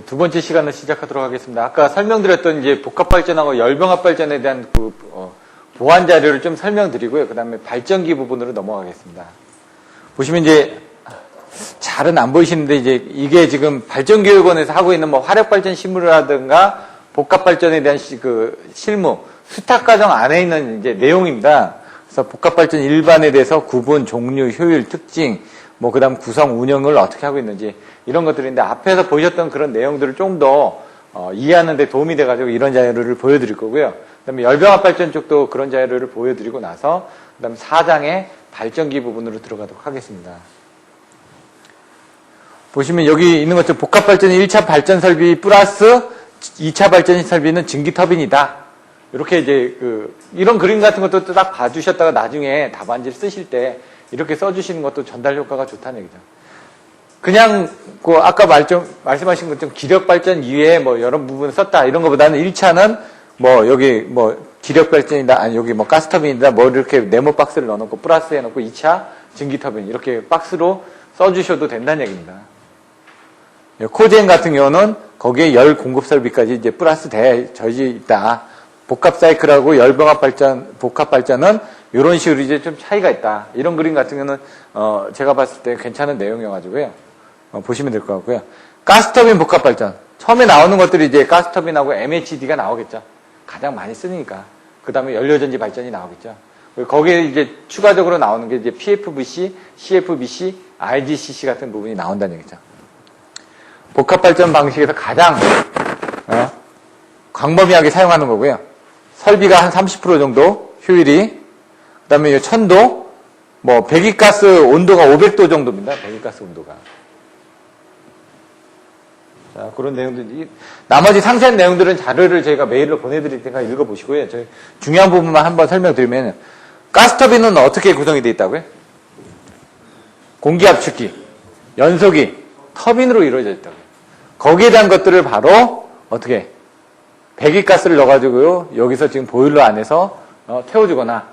두 번째 시간을 시작하도록 하겠습니다. 아까 설명드렸던 이제 복합발전하고 열병합발전에 대한 보완 자료를 좀 설명드리고요. 그 다음에 발전기 부분으로 넘어가겠습니다. 보시면 이제 잘은 안 보이시는데 이제 이게 지금 발전교육원에서 하고 있는 뭐 화력발전 실무라든가 복합발전에 대한 실무, 수탁과정 안에 있는 이제 내용입니다. 그래서 복합발전 일반에 대해서 구분, 종류, 효율, 특징, 뭐 그다음 구성, 운영을 어떻게 하고 있는지 이런 것들인데 앞에서 보셨던 그런 내용들을 좀 더 이해하는 데 도움이 돼가지고 이런 자료를 보여드릴 거고요. 그다음에 열병합발전 쪽도 그런 자료를 보여드리고 나서 그다음 4장의 발전기 부분으로 들어가도록 하겠습니다. 보시면 여기 있는 것처럼 복합발전 1차 발전 설비 플러스 2차 발전 설비는 증기 터빈이다. 이렇게 이제 이런 그림 같은 것도 딱 봐주셨다가 나중에 답안지를 쓰실 때 이렇게 써주시는 것도 전달 효과가 좋다는 얘기죠. 그냥 아까 말씀하신 것처럼 기력 발전 이외에 뭐 여러 부분을 썼다 이런 것보다는 1차는 뭐 여기 뭐 기력 발전이다 아니 여기 뭐 가스터빈이다 뭐 이렇게 네모 박스를 넣어놓고 플러스 해놓고 2차 증기 터빈 이렇게 박스로 써주셔도 된다는 얘기입니다. 코젠 같은 경우는 거기에 열 공급 설비까지 이제 플러스 되어져 있다. 복합 사이클하고 열병합 발전, 복합 발전은 이런 식으로 이제 좀 차이가 있다. 이런 그림 같은 경우는 제가 봤을 때 괜찮은 내용이어가지고요. 보시면 될 것 같고요. 가스터빈 복합 발전 처음에 나오는 것들이 이제 가스터빈하고 MHD가 나오겠죠. 가장 많이 쓰니까. 그 다음에 연료전지 발전이 나오겠죠. 거기에 이제 추가적으로 나오는 게 이제 PFVC, CFBC, IGCC 같은 부분이 나온다는 얘기죠. 복합 발전 방식에서 가장 광범위하게 사용하는 거고요. 설비가 한 30% 정도 효율이, 그 다음에 천도, 뭐 배기가스 온도가 500도 정도입니다. 배기가스 온도가. 자, 그런 내용들, 나머지 상세한 내용들은 자료를 저희가 메일로 보내드릴 테니까 읽어보시고요. 저희 중요한 부분만 한번 설명드리면, 가스터빈은 어떻게 구성이 되어 있다고요? 공기압축기, 연소기, 터빈으로 이루어져 있다고요. 거기에 대한 것들을 바로 어떻게 배기가스를 넣어가지고요. 여기서 지금 보일러 안에서 태워주거나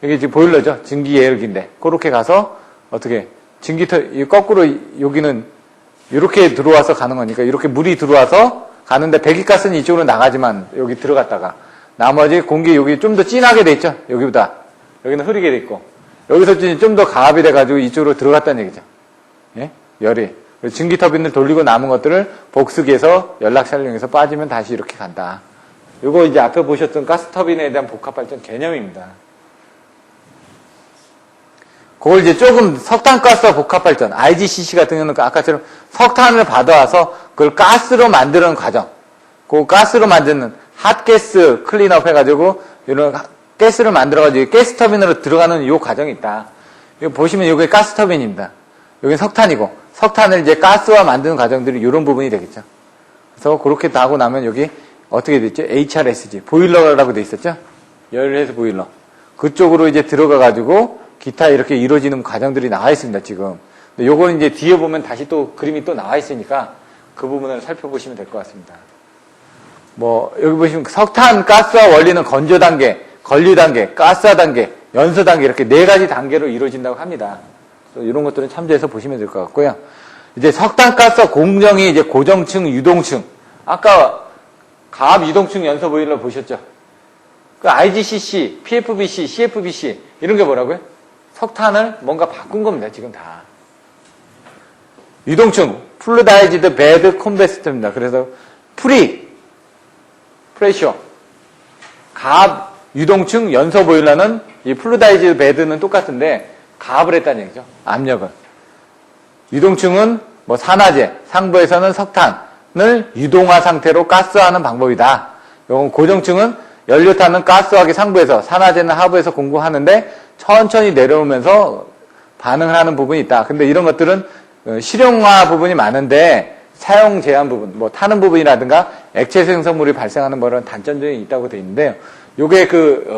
이게 지금 보일러죠. 증기 예열기인데 그렇게 가서 어떻게 거꾸로 여기는 이렇게 들어와서 가는 거니까 이렇게 물이 들어와서 가는데 배기가스는 이쪽으로 나가지만 여기 들어갔다가 나머지 공기 여기 좀 더 진하게 돼 있죠. 여기보다 여기는 흐리게 돼 있고 여기서 좀 더 가압이 돼가지고 이쪽으로 들어갔다는 얘기죠. 예? 열이 증기 터빈을 돌리고 남은 것들을 복수기에서 연락차를 이용해서 빠지면 다시 이렇게 간다. 이거 이제 앞에 보셨던 가스터빈에 대한 복합발전 개념입니다. 그걸 이제 조금 석탄가스와 복합발전, IGCC 같은 경우는 아까처럼 석탄을 받아와서 그걸 가스로 만드는 과정. 그 가스로 만드는 핫가스 클린업 해가지고 이런 가스를 만들어가지고 가스터빈으로 들어가는 이 과정이 있다. 이거 보시면 이게 가스터빈입니다. 여기는 석탄이고 석탄을 이제 가스화 만드는 과정들이 이런 부분이 되겠죠. 그래서 그렇게 다 하고 나면 여기 어떻게 됐죠? HRSG 보일러라고 돼 있었죠? 열해수 보일러 그쪽으로 이제 들어가가지고 기타 이렇게 이루어지는 과정들이 나와 있습니다. 지금 요거는 이제 뒤에 보면 다시 또 그림이 또 나와 있으니까 그 부분을 살펴보시면 될 것 같습니다. 뭐 여기 보시면 석탄 가스화 원리는 건조 단계, 건류 단계, 가스화 단계, 연소 단계 이렇게 4가지 단계로 이루어진다고 합니다. 이런 것들은 참조해서 보시면 될 것 같고요. 이제 석탄가스 공정이 이제 고정층, 유동층. 아까 가압 유동층 연소 보일러 보셨죠? 그 IGCC, PFBC, CFBC 이런 게 뭐라고요? 석탄을 뭔가 바꾼 겁니다. 지금 다. 유동층, 플루다이즈드 베드 콤베스트입니다. 그래서 프레셔. 가압 유동층 연소 보일러는 이 플루다이즈드 베드는 똑같은데 가압을 했다는 얘기죠. 압력을. 유동층은 뭐 산화제, 상부에서는 석탄을 유동화 상태로 가스화하는 방법이다. 요건 고정층은 연료탄은 가스화기 상부에서, 산화제는 하부에서 공급하는데 천천히 내려오면서 반응을 하는 부분이 있다. 근데 이런 것들은 실용화 부분이 많은데 사용 제한 부분, 뭐 타는 부분이라든가 액체 생성물이 발생하는 그런 단점들이 있다고 되어 있는데요. 요게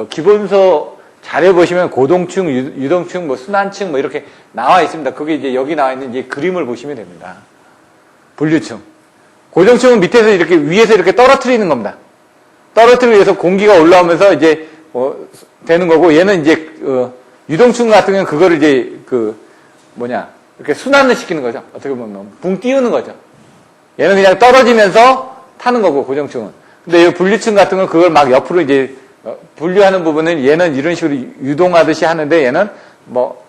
기본서 자료 보시면 고동층, 유동층, 뭐 순환층 뭐 이렇게 나와 있습니다. 그게 이제 여기 나와 있는 이제 그림을 보시면 됩니다. 분류층. 고정층은 밑에서 이렇게 위에서 이렇게 떨어뜨리는 겁니다. 떨어뜨리기 위해서 공기가 올라오면서 이제 되는 거고 얘는 이제 유동층 같은 경우는 그거를 이제 이렇게 순환을 시키는 거죠. 어떻게 보면 붕 띄우는 거죠. 얘는 그냥 떨어지면서 타는 거고, 고정층은. 근데 이 분리층 같은 건 그걸 막 옆으로 이제 분류하는 부분은 얘는 이런 식으로 유동하듯이 하는데 얘는 뭐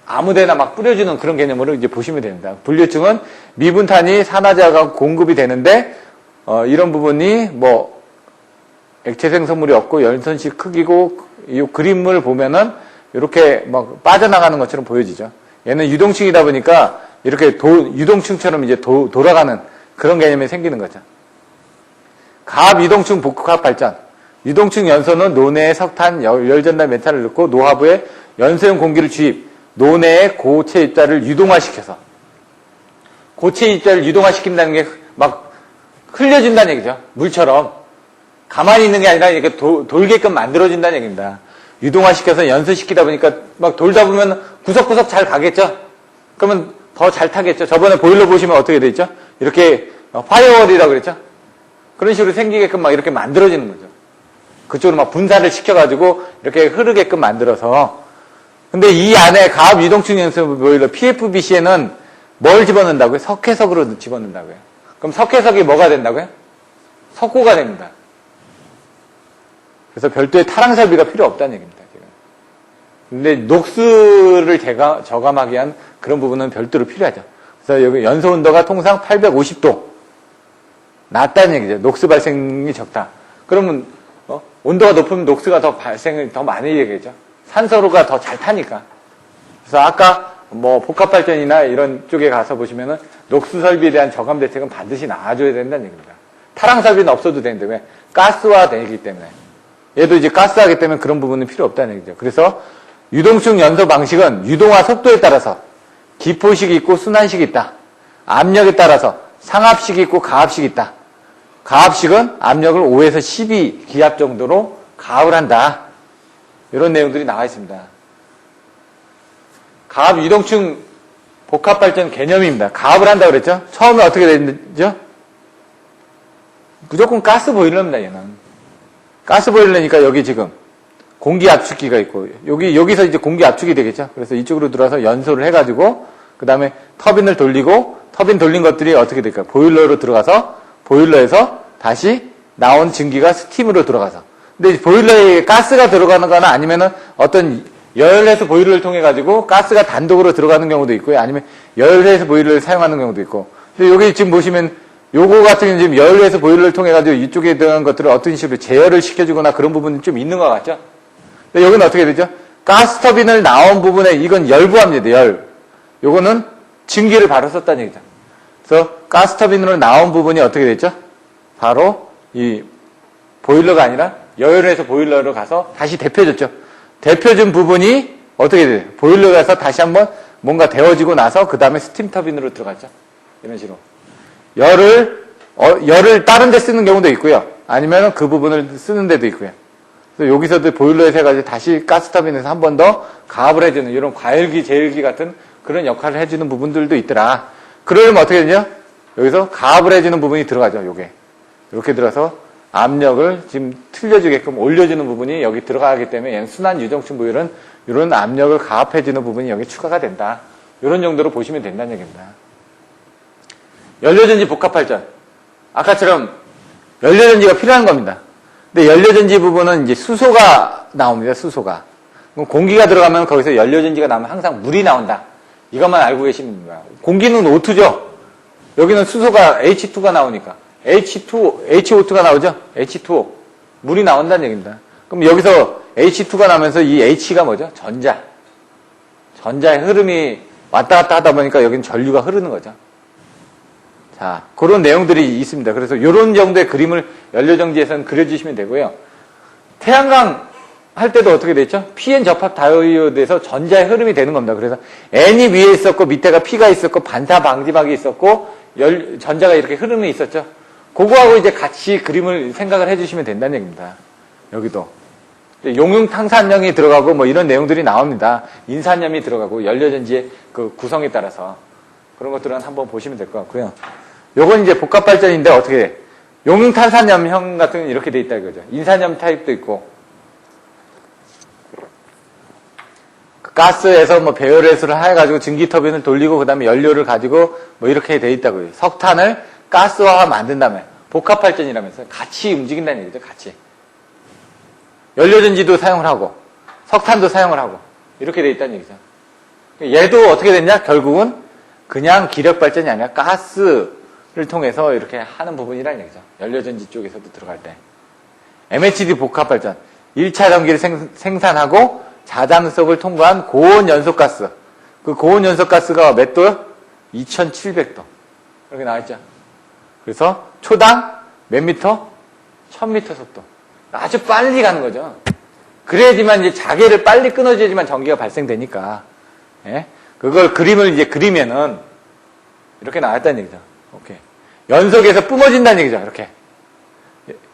아무데나 막 뿌려주는 그런 개념으로 이제 보시면 됩니다. 분류층은 미분탄이 산화제가 공급이 되는데 이런 부분이 뭐 액체 생성물이 없고 연선식 크기고 이 그림을 보면은 이렇게 막 빠져나가는 것처럼 보여지죠. 얘는 유동층이다 보니까 이렇게 유동층처럼 이제 돌아가는 그런 개념이 생기는 거죠. 가압 유동층 복합 발전. 유동층 연소는 노내에 석탄, 열전단 메탄을 넣고 노하부에 연소용 공기를 주입. 노내의 고체 입자를 유동화시켜서. 고체 입자를 유동화시킨다는 게 막 흘려준다는 얘기죠. 물처럼. 가만히 있는 게 아니라 이렇게 돌게끔 만들어준다는 얘기입니다. 유동화시켜서 연소시키다 보니까 막 돌다 보면 구석구석 잘 가겠죠? 그러면 더 잘 타겠죠? 저번에 보일러 보시면 어떻게 돼 있죠? 이렇게 파이어월이라고 그랬죠? 그런 식으로 생기게끔 막 이렇게 만들어지는 거죠. 그쪽으로 막 분사를 시켜가지고 이렇게 흐르게끔 만들어서. 근데 이 안에 가압 유동층 연소 보일러 PFBC에는 뭘 집어넣는다고요? 석회석으로 집어넣는다고요. 그럼 석회석이 뭐가 된다고요? 석고가 됩니다. 그래서 별도의 타랑 설비가 필요 없다는 얘기입니다, 지금. 근데 녹스를 저감하기 위한 그런 부분은 별도로 필요하죠. 그래서 여기 연소 온도가 통상 850도. 낮다는 얘기죠. 녹스 발생이 적다. 그러면, 온도가 높으면 녹스가 발생을 더 많이 되겠죠. 산소가 더 잘 타니까. 그래서 아까 뭐 복합발전이나 이런 쪽에 가서 보시면은 녹스 설비에 대한 저감 대책은 반드시 나와줘야 된다는 얘기입니다. 타랑 설비는 없어도 되는데 왜? 가스화 되기 때문에. 얘도 이제 가스하기 때문에 그런 부분은 필요 없다는 얘기죠. 그래서 유동층 연소 방식은 유동화 속도에 따라서 기포식이 있고 순환식이 있다. 압력에 따라서 상압식이 있고 가압식이 있다. 가압식은 압력을 5에서 12 기압 정도로 가압을 한다. 이런 내용들이 나와 있습니다. 가압 유동층 복합발전 개념입니다. 가압을 한다고 그랬죠? 처음에 어떻게 됐죠? 무조건 가스 보일러입니다, 얘는. 가스 보일러니까 여기 지금 공기 압축기가 있고, 여기서 이제 공기 압축이 되겠죠? 그래서 이쪽으로 들어와서 연소를 해가지고, 그 다음에 터빈을 돌리고, 터빈 돌린 것들이 어떻게 될까요? 보일러로 들어가서, 보일러에서 다시 나온 증기가 스팀으로 들어가서. 근데 보일러에 가스가 들어가는 거나 아니면은 어떤 열해수 보일러를 통해 가지고 가스가 단독으로 들어가는 경우도 있고요. 아니면 열해수 보일러를 사용하는 경우도 있고. 근데 여기 지금 보시면 요거 같은 경우는 지금 열해수 보일러를 통해 가지고 이쪽에 들어간 것들을 어떤 식으로 제열을 시켜주거나 그런 부분이 좀 있는 것 같죠? 근데 여기는 어떻게 되죠? 가스 터빈을 나온 부분에 이건 열부합니다. 열. 요거는 증기를 바로 썼다는 얘기죠. 그래서 가스 터빈으로 나온 부분이 어떻게 됐죠? 바로 이 보일러가 아니라 열해수 보일러로 가서 다시 데펴줬죠. 데펴준 부분이 어떻게 돼요? 보일러에서 다시 한번 뭔가 데워지고 나서 그 다음에 스팀 터빈으로 들어갔죠. 이런 식으로. 열을 다른 데 쓰는 경우도 있고요. 아니면 그 부분을 쓰는 데도 있고요. 그래서 여기서도 보일러에서 해가지고 다시 가스 터빈에서 한 번 더 가압을 해주는 이런 과열기, 제열기 같은 그런 역할을 해주는 부분들도 있더라. 그러려면 어떻게 되냐? 여기서 가압을 해주는 부분이 들어가죠. 요게. 이렇게 들어서 압력을 지금 틀려주게끔 올려주는 부분이 여기 들어가기 때문에 얘는 순환 유동층 보일러는 이런 압력을 가압해주는 부분이 여기 추가가 된다. 이런 정도로 보시면 된다는 얘기입니다. 연료전지 복합발전. 아까처럼 연료전지가 필요한 겁니다. 근데 연료전지 부분은 이제 수소가 나옵니다. 수소가. 그럼 공기가 들어가면 거기서 연료전지가 나오면 항상 물이 나온다. 이것만 알고 계시면 됩니다. 공기는 O2죠. 여기는 수소가 H2가 나오니까. HO2가 나오죠? H2O. 물이 나온다는 얘기입니다. 그럼 여기서 H2가 나오면서 이 H가 뭐죠? 전자. 전자의 흐름이 왔다 갔다 하다 보니까 여기는 전류가 흐르는 거죠. 자, 그런 내용들이 있습니다. 그래서 이런 정도의 그림을 연료전지에서는 그려주시면 되고요. 태양광 할 때도 어떻게 됐죠? PN 접합 다이오드에서 전자의 흐름이 되는 겁니다. 그래서 N이 위에 있었고 밑에가 P가 있었고 반사 방지막이 있었고 전자가 이렇게 흐름이 있었죠. 그거하고 이제 같이 그림을 생각을 해주시면 된다는 얘기입니다. 여기도. 용융탕산염이 들어가고 뭐 이런 내용들이 나옵니다. 인산염이 들어가고 연료전지의 그 구성에 따라서. 그런 것들은 한번 보시면 될 것 같고요. 요건 이제 복합발전인데 어떻게 돼? 용융탄산염형 같은 건 이렇게 돼 있다 이거죠. 인산염 타입도 있고. 가스에서 뭐 배열해수를 해가지고 증기 터빈을 돌리고 그 다음에 연료를 가지고 뭐 이렇게 돼 있다고요. 석탄을 가스화가 만든다면 복합발전이라면서 같이 움직인다는 얘기죠. 같이. 연료전지도 사용을 하고 석탄도 사용을 하고 이렇게 돼 있다는 얘기죠. 얘도 어떻게 됐냐? 결국은 그냥 기력발전이 아니라 가스를 통해서 이렇게 하는 부분이라는 얘기죠. 연료전지 쪽에서도 들어갈 때. MHD 복합발전. 1차 전기를 생산하고 자장석을 통과한 고온 연소가스. 그 고온 연소가스가 몇 도요? 2700도. 이렇게 나와있죠. 그래서 초당 몇 미터? 1000미터 속도. 아주 빨리 가는 거죠. 그래야지만 이제 자개를 빨리 끊어줘야지만 전기가 발생되니까. 예? 그걸 그림을 이제 그리면은 이렇게 나왔다는 얘기죠. 오케이. 연속에서 뿜어진다는 얘기죠. 이렇게.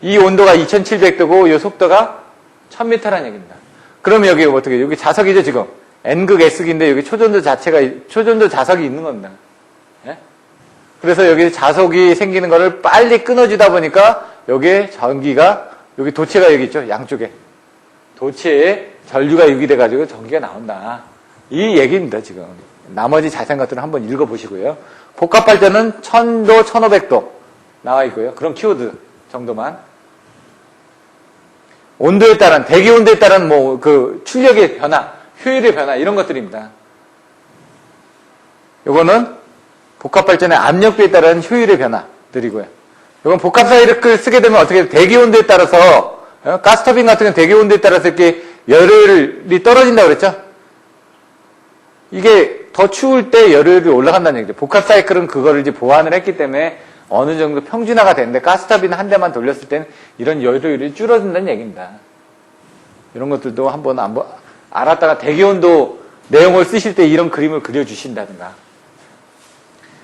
이 온도가 2700도고 이 속도가 1000m라는 얘기입니다. 그러면 여기 어떻게, 여기 자석이죠, 지금. N극 S극인데 여기 초전도 자체가, 초전도 자석이 있는 겁니다. 예? 그래서 여기 자석이 생기는 거를 빨리 끊어주다 보니까 여기에 전기가, 여기 도체가 여기 있죠, 양쪽에. 도체에 전류가 유기돼가지고 전기가 나온다. 이 얘기입니다, 지금. 나머지 자세한 것들은 한번 읽어보시고요. 복합발전은 1000도, 1500도 나와 있고요. 그런 키워드 정도만. 온도에 따른, 대기 온도에 따른 뭐, 출력의 변화, 효율의 변화, 이런 것들입니다. 요거는 복합발전의 압력비에 따른 효율의 변화들이고요. 이건 복합사이클을 쓰게 되면 어떻게, 대기 온도에 따라서, 가스터빈 같은 경우는 대기 온도에 따라서 이렇게 열혈이 떨어진다고 그랬죠? 이게 더 추울 때 열혈이 올라간다는 얘기죠. 복합사이클은 그거를 이제 보완을 했기 때문에 어느 정도 평준화가 되는데 가스터빈 한 대만 돌렸을 때는 이런 열효율이 줄어든다는 얘기입니다. 이런 것들도 한번 알았다가 대기온도 내용을 쓰실 때 이런 그림을 그려주신다든가.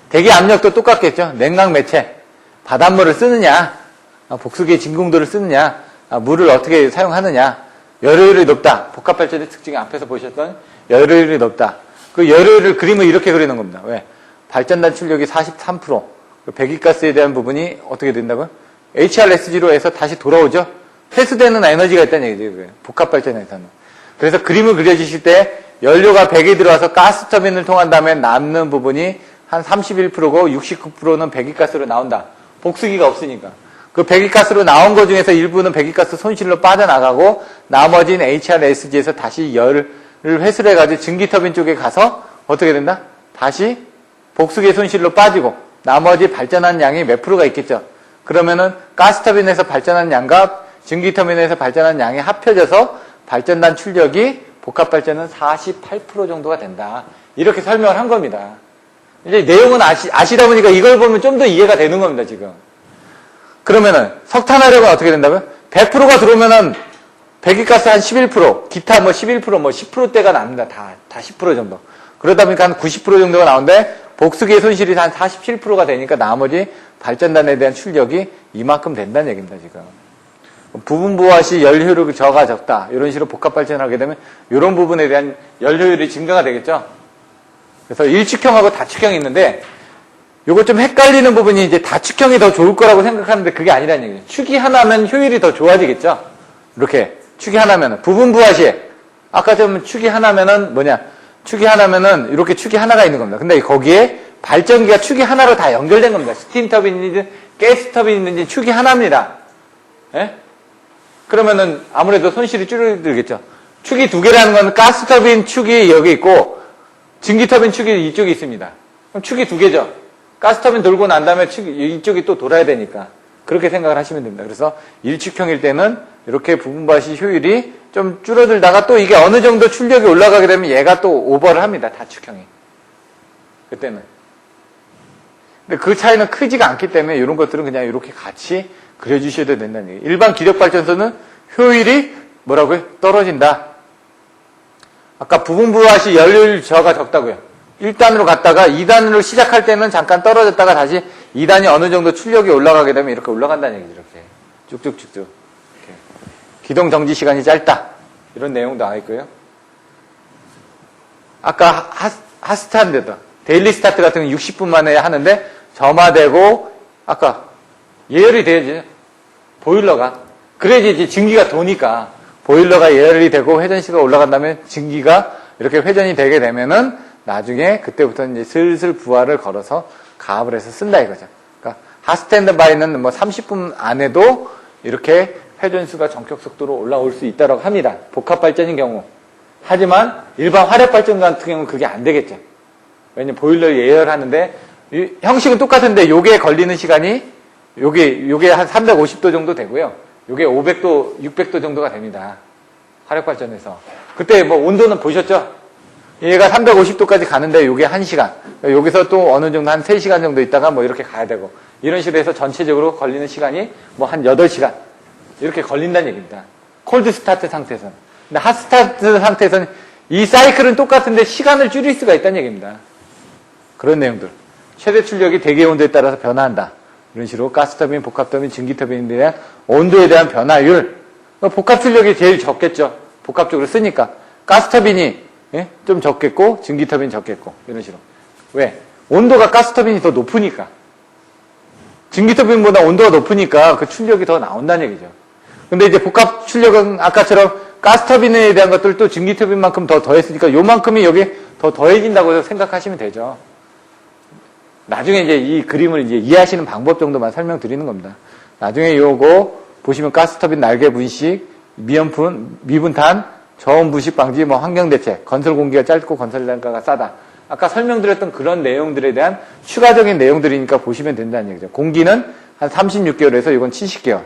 대기 압력도 똑같겠죠. 냉각 매체, 바닷물을 쓰느냐, 복수기의 진공도를 쓰느냐, 물을 어떻게 사용하느냐, 열효율이 높다. 복합발전의 특징이 앞에서 보셨던 열효율이 높다. 그 열효율을 그림을 이렇게 그리는 겁니다. 왜? 발전단 출력이 43%, 배기가스에 대한 부분이 어떻게 된다고요? HRSG로 해서 다시 돌아오죠? 회수되는 에너지가 있다는 얘기죠. 복합발전에서는. 그래서 그림을 그려주실 때 연료가 100이 들어와서 가스터빈을 통한 다음에 남는 부분이 한 31%고 69%는 배기가스로 나온다. 복수기가 없으니까. 그 배기가스로 나온 것 중에서 일부는 배기가스 손실로 빠져나가고 나머지는 HRSG에서 다시 열을 회수를 해가지고 증기터빈 쪽에 가서 어떻게 된다? 다시 복수기의 손실로 빠지고 나머지 발전한 양이 몇 프로가 있겠죠. 그러면은 가스터빈에서 발전한 양과 증기터빈에서 발전한 양이 합쳐져서 발전단 출력이 복합발전은 48% 정도가 된다. 이렇게 설명을 한 겁니다. 이제 내용은 아시다 보니까 이걸 보면 좀 더 이해가 되는 겁니다, 지금. 그러면은 석탄화력은 어떻게 된다고요? 100%가 들어오면은 배기가스 한 11%, 기타 뭐 11%, 뭐 10%대가 납니다. 다 10% 정도. 그러다 보니까 한 90% 정도가 나오는데 복수기의 손실이 한 47%가 되니까 나머지 발전단에 대한 출력이 이만큼 된다는 얘기입니다, 지금. 부분부하 시 열효율 저가 적다. 이런 식으로 복합발전을 하게 되면 이런 부분에 대한 열효율이 증가가 되겠죠. 그래서 일축형하고 다축형이 있는데 요거 좀 헷갈리는 부분이 이제 다축형이 더 좋을 거라고 생각하는데 그게 아니라는 얘기예요. 축이 하나면 효율이 더 좋아지겠죠. 이렇게 축이 하나면은 부분부하 시에 아까 좀 축이 하나면은 뭐냐? 축이 하나면은 이렇게 축이 하나가 있는 겁니다. 근데 거기에 발전기가 축이 하나로 다 연결된 겁니다. 스팀 터빈이든 가스 터빈이든지 축이 하나입니다. 예? 그러면은 아무래도 손실이 줄어들겠죠. 축이 두 개라는 건 가스 터빈 축이 여기 있고 증기 터빈 축이 이쪽에 있습니다. 그럼 축이 두 개죠. 가스 터빈 돌고 난 다음에 이쪽이 또 돌아야 되니까 그렇게 생각을 하시면 됩니다. 그래서 일축형일 때는 이렇게 부분부하시 효율이 좀 줄어들다가 또 이게 어느 정도 출력이 올라가게 되면 얘가 또 오버를 합니다. 다축형이. 그때는. 근데 그 차이는 크지가 않기 때문에 이런 것들은 그냥 이렇게 같이 그려주셔도 된다는 얘기예요. 일반 기력발전소는 효율이 뭐라고요? 떨어진다. 아까 부분부하시 연료율 저하가 적다고요. 1단으로 갔다가 2단으로 시작할 때는 잠깐 떨어졌다가 다시 2단이 어느 정도 출력이 올라가게 되면 이렇게 올라간다는 얘기죠. 이렇게 쭉쭉쭉쭉. 이렇게. 기동 정지 시간이 짧다. 이런 내용도 나와 있고요. 아까 하스타인데도 데일리 스타트 같은 건 60분 만에 하는데 점화되고 아까 예열이 돼야지. 보일러가. 그래야지 이제 증기가 도니까 보일러가 예열이 되고 회전시가 올라간 다음에 증기가 이렇게 회전이 되게 되면은 나중에 그때부터 이제 슬슬 부하를 걸어서 가압을 해서 쓴다 이거죠. 그러니까 핫스탠드바이는 뭐 30분 안에도 이렇게 회전수가 전격 속도로 올라올 수 있다고 합니다. 복합 발전인 경우. 하지만 일반 화력 발전 같은 경우는 그게 안 되겠죠. 왜냐면 보일러를 예열하는데 형식은 똑같은데 요게 걸리는 시간이 요게 한 350도 정도 되고요. 요게 500도, 600도 정도가 됩니다. 화력 발전에서. 그때 뭐 온도는 보셨죠? 얘가 350도까지 가는데 요게 1시간. 여기서 또 어느 정도 한 3시간 정도 있다가 뭐 이렇게 가야 되고. 이런 식으로 해서 전체적으로 걸리는 시간이 뭐 한 8시간. 이렇게 걸린다는 얘기입니다. 콜드 스타트 상태에서는. 근데 핫 스타트 상태에서는 이 사이클은 똑같은데 시간을 줄일 수가 있다는 얘기입니다. 그런 내용들. 최대 출력이 대기 온도에 따라서 변화한다. 이런 식으로 가스터빈, 복합터빈, 증기터빈에 대한 온도에 대한 변화율. 복합 출력이 제일 적겠죠. 복합적으로 쓰니까. 가스터빈이 좀 적겠고 증기터빈이 적겠고 이런 식으로. 왜? 온도가 가스터빈이 더 높으니까. 증기터빈보다 온도가 높으니까 그 출력이 더 나온다는 얘기죠. 근데 이제 복합 출력은 아까처럼 가스터빈에 대한 것들도 증기터빈만큼 더 더했으니까 요만큼이 여기 더 더해진다고 생각하시면 되죠. 나중에 이제 이 그림을 이제 이해하시는 방법 정도만 설명드리는 겁니다. 나중에 요거 보시면 가스터빈 날개 분식, 미분탄, 저온 부식 방지, 뭐 환경 대책, 건설 공기가 짧고 건설 단가가 싸다. 아까 설명드렸던 그런 내용들에 대한 추가적인 내용들이니까 보시면 된다는 얘기죠. 공기는 한 36개월에서 이건 70개월.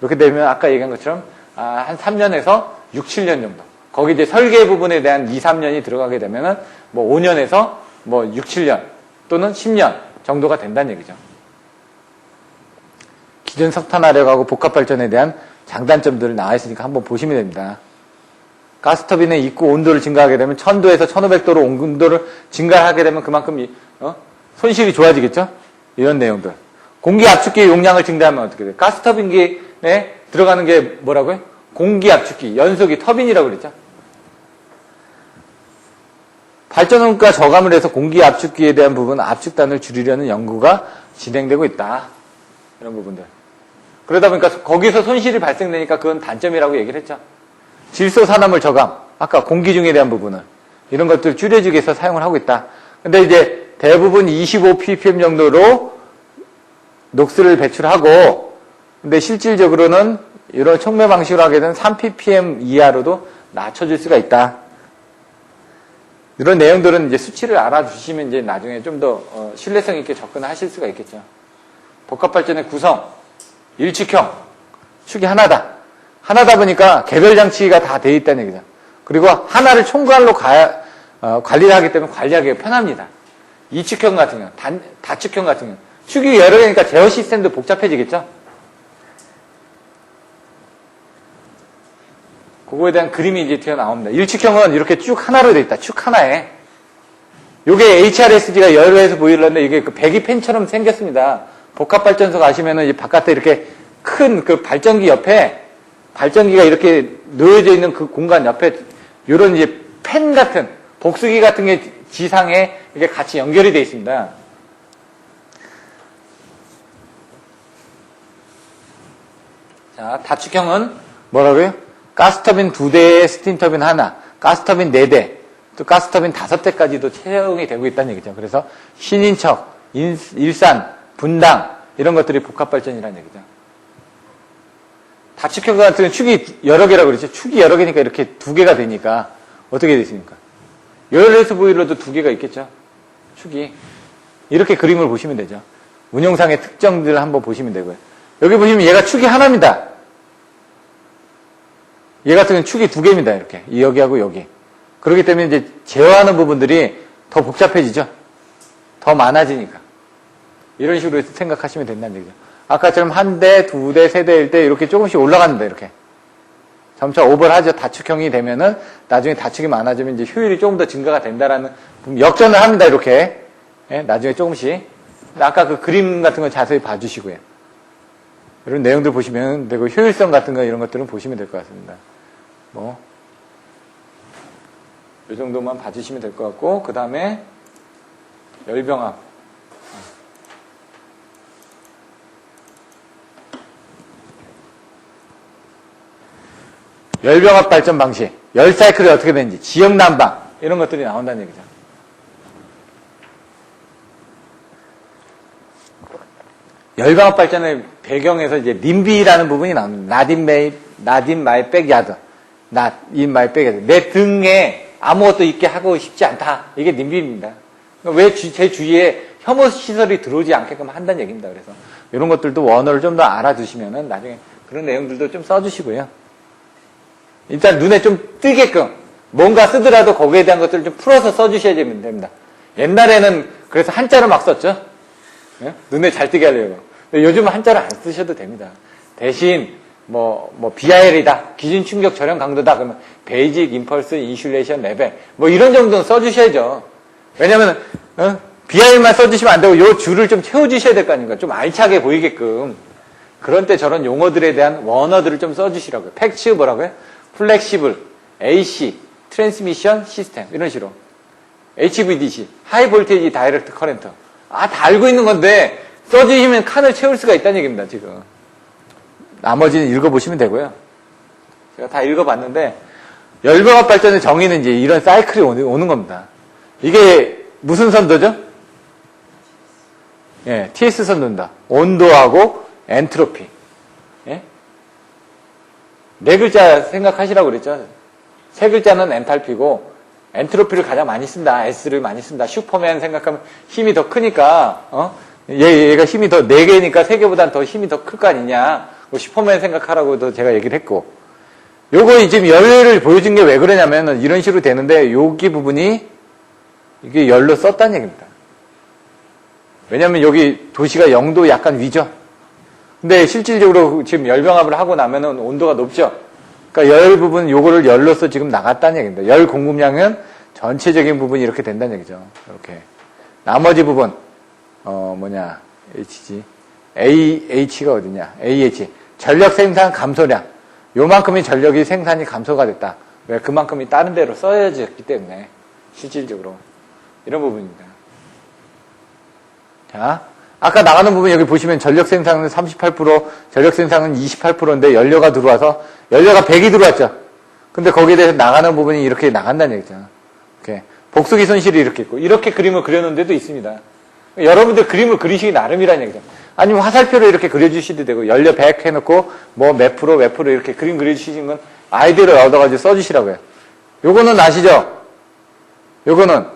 이렇게 되면 아까 얘기한 것처럼 한 3년에서 6, 7년 정도. 거기 이제 설계 부분에 대한 2, 3년이 들어가게 되면은 뭐 5년에서 뭐 6, 7년 또는 10년 정도가 된다는 얘기죠. 기존 석탄화력하고 복합발전에 대한 장단점들을 나와 있으니까 한번 보시면 됩니다. 가스터빈의 입구 온도를 증가하게 되면 1000도에서 1500도로 온도를 증가하게 되면 그만큼 손실이 좋아지겠죠? 이런 내용들. 공기 압축기 용량을 증대하면 어떻게 돼요? 가스터빈기에 들어가는 게 뭐라고요? 공기 압축기, 연소기, 터빈이라고 그랬죠? 발전원가 저감을 해서 공기 압축기에 대한 부분, 압축단을 줄이려는 연구가 진행되고 있다. 이런 부분들. 그러다 보니까 거기서 손실이 발생되니까 그건 단점이라고 얘기를 했죠. 질소 산화물 저감, 아까 공기 중에 대한 부분을 이런 것들을 줄여주기 위해서 사용을 하고 있다. 근데 이제 대부분 25ppm 정도로 녹스를 배출하고, 근데 실질적으로는 이런 촉매 방식으로 하게 되면 3ppm 이하로도 낮춰줄 수가 있다. 이런 내용들은 이제 수치를 알아주시면 이제 나중에 좀 더 신뢰성 있게 접근하실 수가 있겠죠. 복합발전의 구성, 일축형, 축이 하나다. 하나다 보니까 개별 장치가 다 돼 있다는 얘기죠. 그리고 하나를 총괄로 관리를 하기 때문에 관리하기가 편합니다. 이축형 같은 경우, 다축형 같은 경우, 축이 여러 개니까 제어 시스템도 복잡해지겠죠. 그거에 대한 그림이 이제 튀어나옵니다. 일축형은 이렇게 쭉 하나로 돼 있다. 축 하나에. 요게 HRSG가 여러 해서 보일러인데 이게 그 배기 팬처럼 생겼습니다. 복합발전소 가시면은 이 바깥에 이렇게 큰 그 발전기 옆에 발전기가 이렇게 놓여져 있는 그 공간 옆에 요런 이제 팬 같은 복수기 같은 게 지상에 이게 같이 연결이 되어 있습니다. 자, 다축형은 뭐라고요? 가스터빈 2대에 스팀터빈 하나, 가스터빈 4대, 또 가스터빈 5대까지도 채용이 되고 있다는 얘기죠. 그래서 신인척, 일산, 분당 이런 것들이 복합발전이라는 얘기죠. 다축형 같은 경우는 축이 여러 개라고 그랬죠. 축이 여러 개니까 이렇게 2개가 되니까 어떻게 되십니까? 열레스 보일러도 2개가 있겠죠. 축이. 이렇게 그림을 보시면 되죠. 운용상의 특정들을 한번 보시면 되고요. 여기 보시면 얘가 축이 하나입니다. 얘 같은 경우는 축이 2개입니다. 이렇게. 여기하고 여기. 그렇기 때문에 이제 제어하는 부분들이 더 복잡해지죠. 더 많아지니까. 이런 식으로 생각하시면 된다는 얘기죠. 아까처럼 1대, 2대, 3대일 때 이렇게 조금씩 올라갑니다. 이렇게. 점차 오버를 하죠. 다축형이 되면은 나중에 다축이 많아지면 이제 효율이 조금 더 증가가 된다라는 역전을 합니다. 이렇게. 예, 나중에 조금씩. 아까 그 그림 같은 거 자세히 봐주시고요. 이런 내용들 보시면 되고 효율성 같은 거 이런 것들은 보시면 될 것 같습니다. 뭐, 이 정도만 봐주시면 될 것 같고, 그 다음에 열병합. 열병합 발전 방식, 열 사이클이 어떻게 되는지, 지역 난방 이런 것들이 나온다는 얘기죠. 열병합 발전의 배경에서 이제 님비라는 부분이 나옵니다. Not in my backyard. Not in my backyard. 내 등에 아무것도 있게 하고 싶지 않다. 이게 님비입니다. 왜 제 주위에 혐오 시설이 들어오지 않게끔 한다는 얘기입니다. 그래서 이런 것들도 원어를 좀 더 알아두시면은 나중에 그런 내용들도 좀 써주시고요. 일단 눈에 좀 띄게끔 뭔가 쓰더라도 거기에 대한 것들을 좀 풀어서 써주셔야 됩니다. 옛날에는 그래서 한자로 막 썼죠. 예? 눈에 잘 띄게 하려고. 요즘은 한자로 안 쓰셔도 됩니다. 대신 BIL이다. 기준 충격 저렴 강도다. 그러면 베이직 임펄스 인슐레이션 레벨 이런 정도는 써주셔야죠. 왜냐면 BIL만 써주시면 안 되고 요 줄을 좀 채워주셔야 될 거 아닙니까? 좀 알차게 보이게끔. 그런 때 저런 용어들에 대한 원어들을 좀 써주시라고요. 팩츠 뭐라고요? 플렉시블, AC, 트랜스미션 시스템 이런 식으로. HVDC, 하이 볼테이지 다이렉트 커렌트. 다 알고 있는 건데 써주시면 칸을 채울 수가 있다는 얘기입니다, 지금. 나머지는 읽어보시면 되고요. 제가 다 읽어봤는데 열병합 발전의 정의는 이제 이런 사이클이 오는 겁니다. 이게 무슨 선도죠? 예, TS 선도입니다. 온도하고 엔트로피. 예? 네 글자 생각하시라고 그랬죠. 세 글자는 엔탈피고 엔트로피를 가장 많이 쓴다. S를 많이 쓴다. 슈퍼맨 생각하면 힘이 더 크니까 얘가 힘이 더 4개니까 3개보다는 더 힘이 더 클 거 아니냐. 슈퍼맨 생각하라고도 제가 얘기를 했고 요거 지금 열을 보여준 게 왜 그러냐면 이런 식으로 되는데 여기 부분이 이게 열로 썼다는 얘기입니다. 왜냐면 여기 도시가 0도 약간 위죠. 근데 실질적으로 지금 열병합을 하고 나면은 온도가 높죠. 그러니까 열 부분 요거를 열로서 지금 나갔다는 얘기입니다. 열 공급량은 전체적인 부분이 이렇게 된다는 얘기죠. 이렇게. 나머지 부분 HG AH가 어디냐? AH 전력 생산 감소량. 요만큼의 전력이 생산이 감소가 됐다. 왜? 그만큼이 다른 데로 써야지 때문에 실질적으로 이런 부분입니다. 자, 아까 나가는 부분 여기 보시면 전력 생산은 38%, 전력 생산은 28%인데 연료가 들어와서 연료가 100이 들어왔죠. 근데 거기에 대해서 나가는 부분이 이렇게 나간다는 얘기죠. 이렇게 복수기 손실이 이렇게 있고 이렇게 그림을 그려놓은 데도 있습니다. 여러분들 그림을 그리시기 나름이라는 얘기죠. 아니면 화살표로 이렇게 그려주셔도 되고 연료 100 해놓고 몇 프로 이렇게 그림 그려주시는 건 아이디어를 얻어가지고 써주시라고요. 요거는 아시죠? 요거는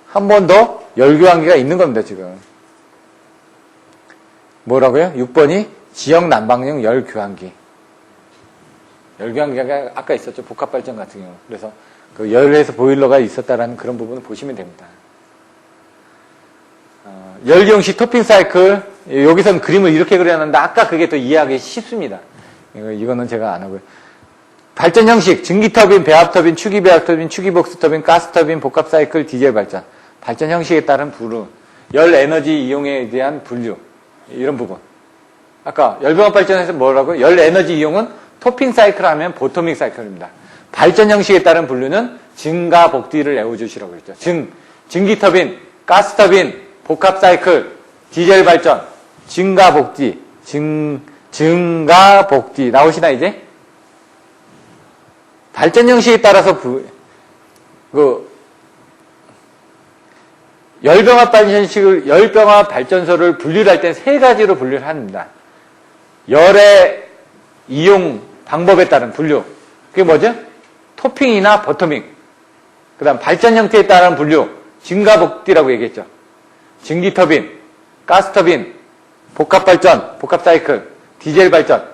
한 번 더 열교환기가 있는 겁니다, 지금. 뭐라고요? 6번이 지역 난방용 열교환기. 열교환기가 아까 있었죠. 복합발전 같은 경우. 그래서 그 열에서 보일러가 있었다라는 그런 부분을 보시면 됩니다. 열기용식 토핑 사이클. 여기서는 그림을 이렇게 그려놨는데 아까 그게 더 이해하기 쉽습니다. 이거는 제가 안 하고요. 발전 형식, 증기터빈, 배합터빈, 추기배합터빈, 추기복수터빈, 가스터빈, 복합사이클, 디젤 발전. 발전 형식에 따른 분류, 열 에너지 이용에 대한 분류, 이런 부분. 아까 열병합 발전에서 뭐라고요? 열 에너지 이용은 토핑 사이클 하면 보토믹 사이클입니다. 발전 형식에 따른 분류는 증가 복디를 외워주시라고 했죠. 증기터빈, 가스터빈, 복합 사이클, 디젤 발전, 증가 복디, 증가 복디. 나오시나, 이제? 발전 형식에 따라서 열병합 발전식을, 열병합 발전소를 분류를 할 때 세 가지로 분류를 합니다. 열의 이용 방법에 따른 분류. 그게 뭐죠? 토핑이나 버터밍. 그 다음 발전 형태에 따른 분류. 증가복디라고 얘기했죠. 증기터빈, 가스터빈, 복합발전, 복합사이클, 디젤 발전.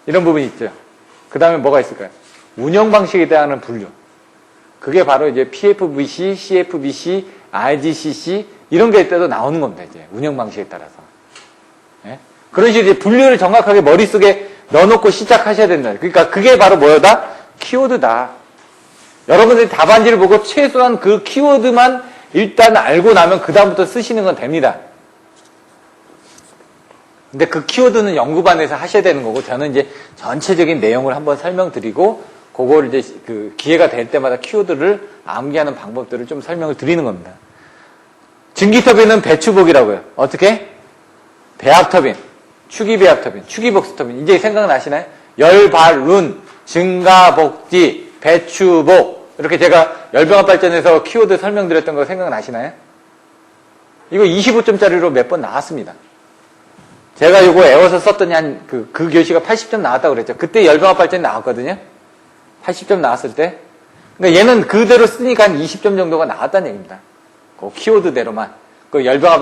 이런 부분이 있죠. 그 다음에 뭐가 있을까요? 운영방식에 대한 분류. 그게 바로 이제 PFVC, CFVC, RGCC 이런 게 때도 나오는 겁니다. 이제 운영방식에 따라서. 예? 그런 식으로 이제 분류를 정확하게 머릿속에 넣어놓고 시작하셔야 된다. 그러니까 그게 바로 뭐다? 키워드다. 여러분들이 답안지를 보고 최소한 그 키워드만 일단 알고 나면 그 다음부터 쓰시는 건 됩니다. 근데 그 키워드는 연구반에서 하셔야 되는 거고 저는 이제 전체적인 내용을 한번 설명드리고 그거를 이제 그 기회가 될 때마다 키워드를 암기하는 방법들을 좀 설명을 드리는 겁니다. 증기터빈은 배추복이라고요. 어떻게? 배합터빈, 추기배합터빈, 추기복수터빈. 이제 생각나시나요? 열발룬, 증가복디, 배추복. 이렇게 제가 열병합 발전에서 키워드 설명드렸던 거 생각나시나요? 이거 25점짜리로 몇 번 나왔습니다. 제가 요거 애워서 썼더니 그 교시가 80점 나왔다고 그랬죠. 그때 열병합 발전이 나왔거든요. 80점 나왔을 때. 그러니까 얘는 그대로 쓰니까 한 20점 정도가 나왔다는 얘기입니다. 그 키워드대로만. 그 열병합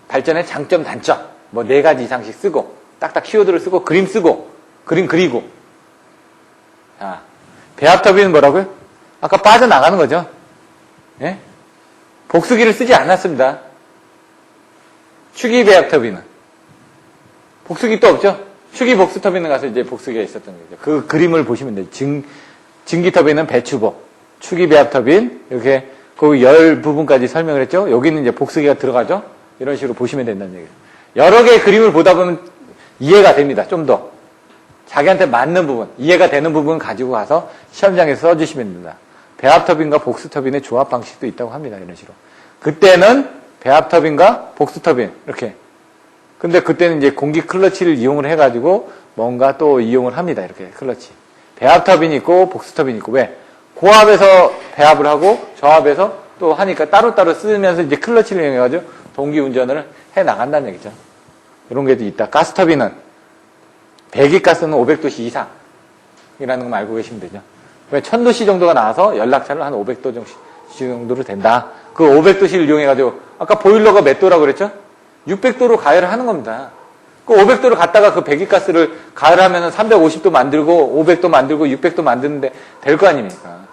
발전의 장점, 단점. 뭐 4가지 이상씩 쓰고, 딱딱 키워드를 쓰고, 그림 쓰고, 그림 그리고. 자, 배합터비는 뭐라고요? 아까 빠져나가는 거죠. 예? 복수기를 쓰지 않았습니다. 축이 배합터비는. 복수기 또 없죠? 축이 복수터비는 가서 이제 복수기가 있었던 거죠. 그 그림을 보시면 돼요. 증기터비는 배추복, 축이 배합터빈, 이렇게 그 열 부분까지 설명을 했죠? 여기는 이제 복수기가 들어가죠? 이런 식으로 보시면 된다는 얘기예요. 여러 개의 그림을 보다 보면 이해가 됩니다. 좀 더. 자기한테 맞는 부분, 이해가 되는 부분 가지고 가서 시험장에서 써주시면 됩니다. 배합터빈과 복수터빈의 조합 방식도 있다고 합니다. 이런 식으로. 그때는 배합터빈과 복수터빈, 이렇게. 근데 그때는 이제 공기 클러치를 이용을 해가지고 뭔가 또 이용을 합니다. 이렇게 클러치. 배합터빈이 있고 복수터빈이 있고. 왜? 고압에서 배합을 하고 저압에서 또 하니까 따로따로 쓰면서 이제 클러치를 이용해가지고 동기운전을 해 나간다는 얘기죠. 이런 게 있다. 가스터빈은 배기가스는 500도씨 이상이라는 거 알고 계시면 되죠. 왜 1000도씨 정도가 나와서 연락차를 한 500도 정도로 된다. 그 500도씨를 이용해가지고 아까 보일러가 몇 도라고 그랬죠? 600도로 가열을 하는 겁니다. 그 500도를 갖다가 그 배기가스를 가열하면 350도 만들고 500도 만들고 600도 만드는데 될 거 아닙니까?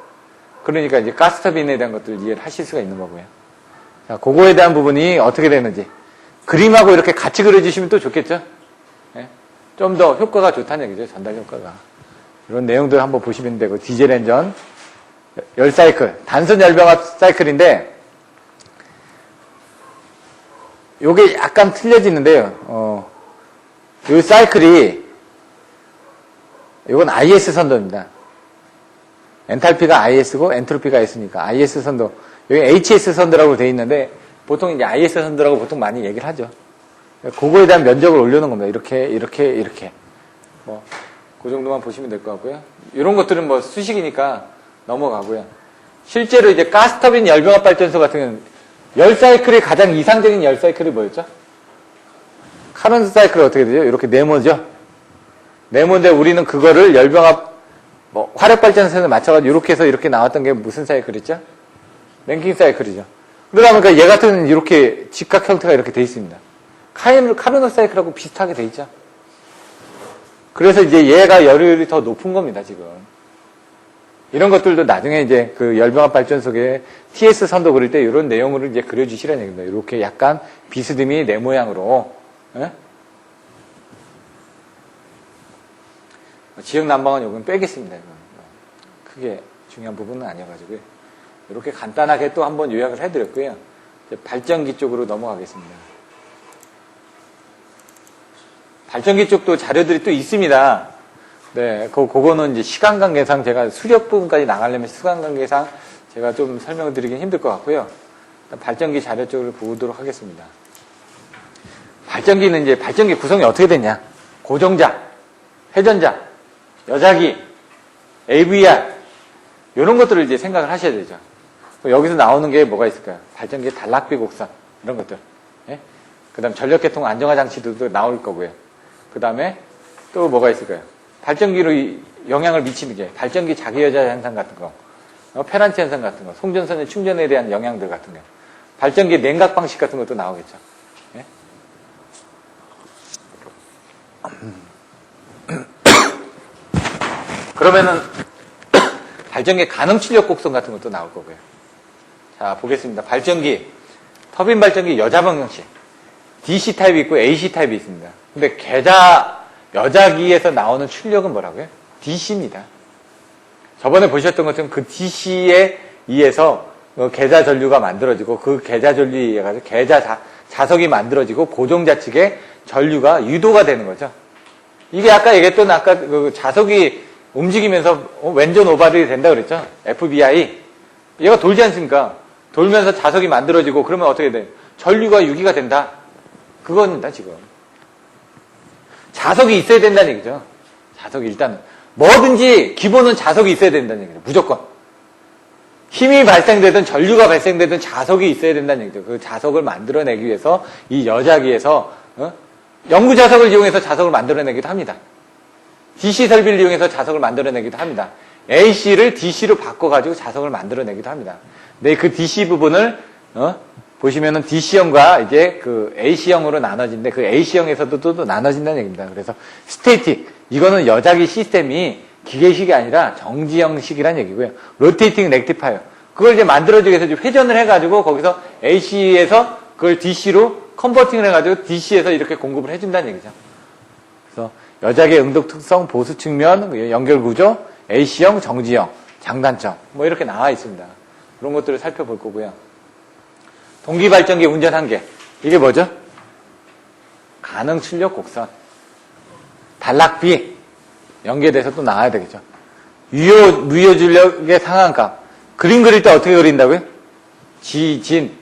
그러니까 이제 가스터빈에 대한 것들을 이해를 하실 수가 있는 거고요. 자, 그거에 대한 부분이 어떻게 되는지 그림하고 이렇게 같이 그려주시면 또 좋겠죠? 네? 좀 더 효과가 좋다는 얘기죠. 전달 효과가. 이런 내용들 한번 보시면 되고 디젤 엔진 열 사이클, 단순 열병합 사이클인데 요게 약간 틀려지는데요. 요 사이클이 요건 IS 선도입니다. 엔탈피가 IS고 엔트로피가 S니까 IS 선도. 여기 HS 선도라고 되어 있는데 보통 이제 IS 선도라고 보통 많이 얘기를 하죠. 그거에 대한 면적을 올려놓은 겁니다. 이렇게. 뭐, 그 정도만 보시면 될 것 같고요. 이런 것들은 뭐 수식이니까 넘어가고요. 실제로 이제 가스터빈 열병합 발전소 같은 경우는 열 사이클의 가장 이상적인 열 사이클이 뭐였죠? 카런트 사이클이 어떻게 되죠? 이렇게 네모죠? 네모인데 우리는 그거를 열병합, 뭐, 화력 발전소에 맞춰가지고 이렇게 해서 이렇게 나왔던 게 무슨 사이클이죠? 랭킹 사이클이죠. 그러다 보니까 얘 같은 이렇게 직각 형태가 이렇게 돼 있습니다. 카르노 사이클하고 비슷하게 돼 있죠. 그래서 이제 얘가 열율이 더 높은 겁니다, 지금. 이런 것들도 나중에 이제 그 열병합 발전소에 TS 선도 그릴 때 이런 내용을 이제 그려주시라는 얘기입니다. 이렇게 약간 비스듬히 네 모양으로. 예? 지역 난방은 요건 빼겠습니다. 이건. 크게 중요한 부분은 아니어가지고요. 이렇게 간단하게 또 한번 요약을 해드렸고요. 이제 발전기 쪽으로 넘어가겠습니다. 발전기 쪽도 자료들이 또 있습니다. 네, 그거는 이제 시간 관계상 제가 수력 부분까지 나가려면 시간 관계상 제가 좀 설명을 드리긴 힘들 것 같고요. 발전기 자료 쪽을 보도록 하겠습니다. 발전기는 이제 발전기 구성이 어떻게 되냐? 고정자, 회전자, 여자기, AVR 이런 것들을 이제 생각을 하셔야 되죠. 여기서 나오는 게 뭐가 있을까요? 발전기의 단락비 곡선 이런 것들. 예? 그다음 전력계통 안정화 장치들도 나올 거고요. 그다음에 또 뭐가 있을까요? 발전기로 영향을 미치는 게 발전기 자기여자 현상 같은 거, 페란치 현상 같은 거, 송전선의 충전에 대한 영향들 같은 거, 발전기 냉각 방식 같은 것도 나오겠죠. 예? 그러면은 발전기 가능 출력 곡선 같은 것도 나올 거고요. 자, 보겠습니다. 발전기, 터빈 발전기 여자 방정식. DC 타입이 있고 AC 타입이 있습니다. 근데 여자기에서 나오는 출력은 뭐라고요? DC입니다. 저번에 보셨던 것처럼 그 DC에 의해서 계좌 전류가 만들어지고 그 계좌 전류에 의해 가지고 자석이 만들어지고 고정자 측에 전류가 유도가 되는 거죠. 이게 아까 얘기했던 그 자석이 움직이면서 왼전 오발이 된다 그랬죠? FBI. 얘가 돌지 않습니까? 돌면서 자석이 만들어지고 그러면 어떻게 돼? 전류가 유기가 된다. 그겁니다, 지금. 자석이 있어야 된다는 얘기죠. 자석이 일단은. 뭐든지 기본은 자석이 있어야 된다는 얘기죠. 무조건. 힘이 발생되든 전류가 발생되든 자석이 있어야 된다는 얘기죠. 그 자석을 만들어내기 위해서 이 여자기에서 연구 자석을 이용해서 자석을 만들어내기도 합니다. DC 설비를 이용해서 자석을 만들어내기도 합니다. AC를 DC로 바꿔가지고 자석을 만들어내기도 합니다. 근데 그 DC 부분을, 보시면은 DC형과 이제 그 AC형으로 나눠진데 그 AC형에서도 또 나눠진다는 얘기입니다. 그래서 스태틱, 이거는 여자기 시스템이 기계식이 아니라 정지형식이란 얘기고요. 로테이팅 렉티파이어. 그걸 이제 만들어주기 위해서 회전을 해가지고 거기서 AC에서 그걸 DC로 컨버팅을 해가지고 DC에서 이렇게 공급을 해준다는 얘기죠. 그래서 여작의 응독 특성, 보수 측면, 연결 구조, AC형, 정지형, 장단점 뭐 이렇게 나와 있습니다. 그런 것들을 살펴볼 거고요. 동기발전기 운전 한계. 이게 뭐죠? 가능 출력 곡선. 단락비. 연계돼서 또 나와야 되겠죠. 무효 출력의 상한값. 그림 그릴 때 어떻게 그린다고요? 지진.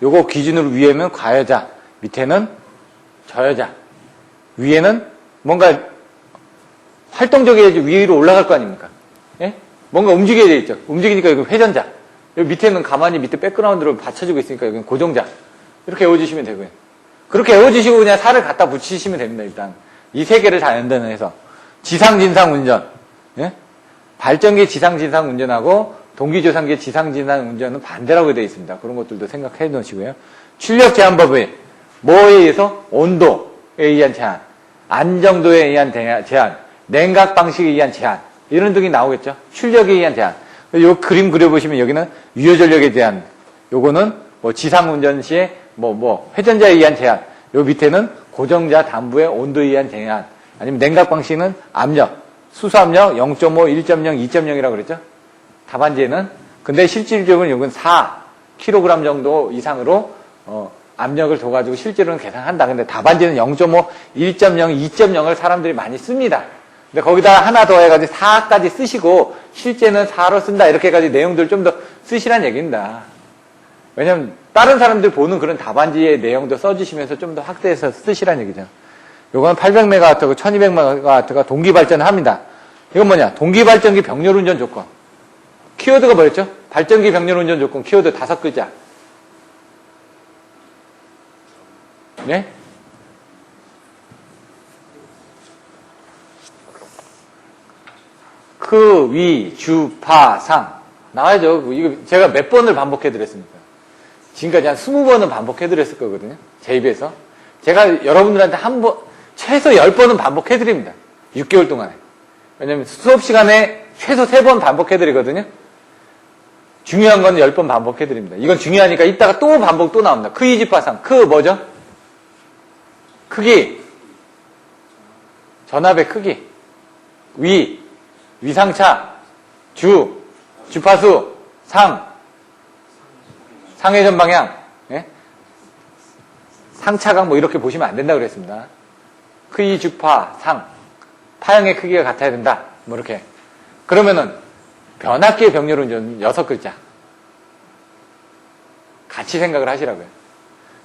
요거 기준으로 위에는 과여자, 밑에는 저여자. 위에는 뭔가 활동적이어야지 위로 올라갈 거 아닙니까? 예? 뭔가 움직여야 되겠죠. 움직이니까 여기 회전자. 여기 밑에는 가만히 밑에 백그라운드로 받쳐주고 있으니까 여기는 고정자. 이렇게 외워주시면 되고요. 그렇게 외워주시고 그냥 살을 갖다 붙이시면 됩니다, 일단. 이 세 개를 다 연단해서. 지상진상 운전. 예? 발전기 지상진상 운전하고 동기조상기 지상진상 운전은 반대라고 되어 있습니다. 그런 것들도 생각해 놓으시고요. 출력 제한법에 뭐에 의해서? 온도에 의한 제한, 안정도에 의한 제한, 냉각 방식에 의한 제한, 이런 등이 나오겠죠. 출력에 의한 제한. 요 그림 그려보시면 여기는 유효전력에 대한, 요거는 뭐 지상운전 시에 회전자에 의한 제한, 요 밑에는 고정자 담부의 온도에 의한 제한, 아니면 냉각 방식은 압력, 수소압력 0.5, 1.0, 2.0이라고 그랬죠. 답안지에는. 근데 실질적으로는 이건 4kg 정도 이상으로 압력을 둬가지고 실제로는 계산한다. 근데 답안지는 0.5, 1.0, 2.0을 사람들이 많이 씁니다. 근데 거기다 하나 더 해가지고 4까지 쓰시고 실제는 4로 쓴다. 이렇게 해가지고 내용들 좀 더 쓰시란 얘기입니다. 왜냐면 다른 사람들 보는 그런 답안지의 내용도 써주시면서 좀 더 확대해서 쓰시란 얘기죠. 요건 800MW하고 1200MW가 동기발전을 합니다. 이건 뭐냐? 동기발전기 병렬운전 조건. 키워드가 뭐였죠? 발전기 병렬운전 조건 키워드 5글자. 네? 크, 위, 주, 파, 상. 나와야죠. 이거 제가 몇 번을 반복해드렸습니까? 지금까지 한 20번은 반복해드렸을 거거든요. 제 입에서. 제가 여러분들한테 최소 10번은 반복해드립니다. 6개월 동안에. 왜냐면 수업 시간에 최소 3번 반복해드리거든요. 중요한 건 10번 반복해드립니다. 이건 중요하니까 이따가 또 반복 또 나옵니다. 크, 이지, 파, 상. 크 뭐죠? 크기. 전압의 크기. 위. 위상차. 주. 주파수. 상. 상회전 방향. 예? 상차각 뭐 이렇게 보시면 안 된다고 그랬습니다. 크기, 주파, 상. 파형의 크기가 같아야 된다. 뭐 이렇게. 그러면은 변압기의 병렬운전 6글자. 같이 생각을 하시라고요.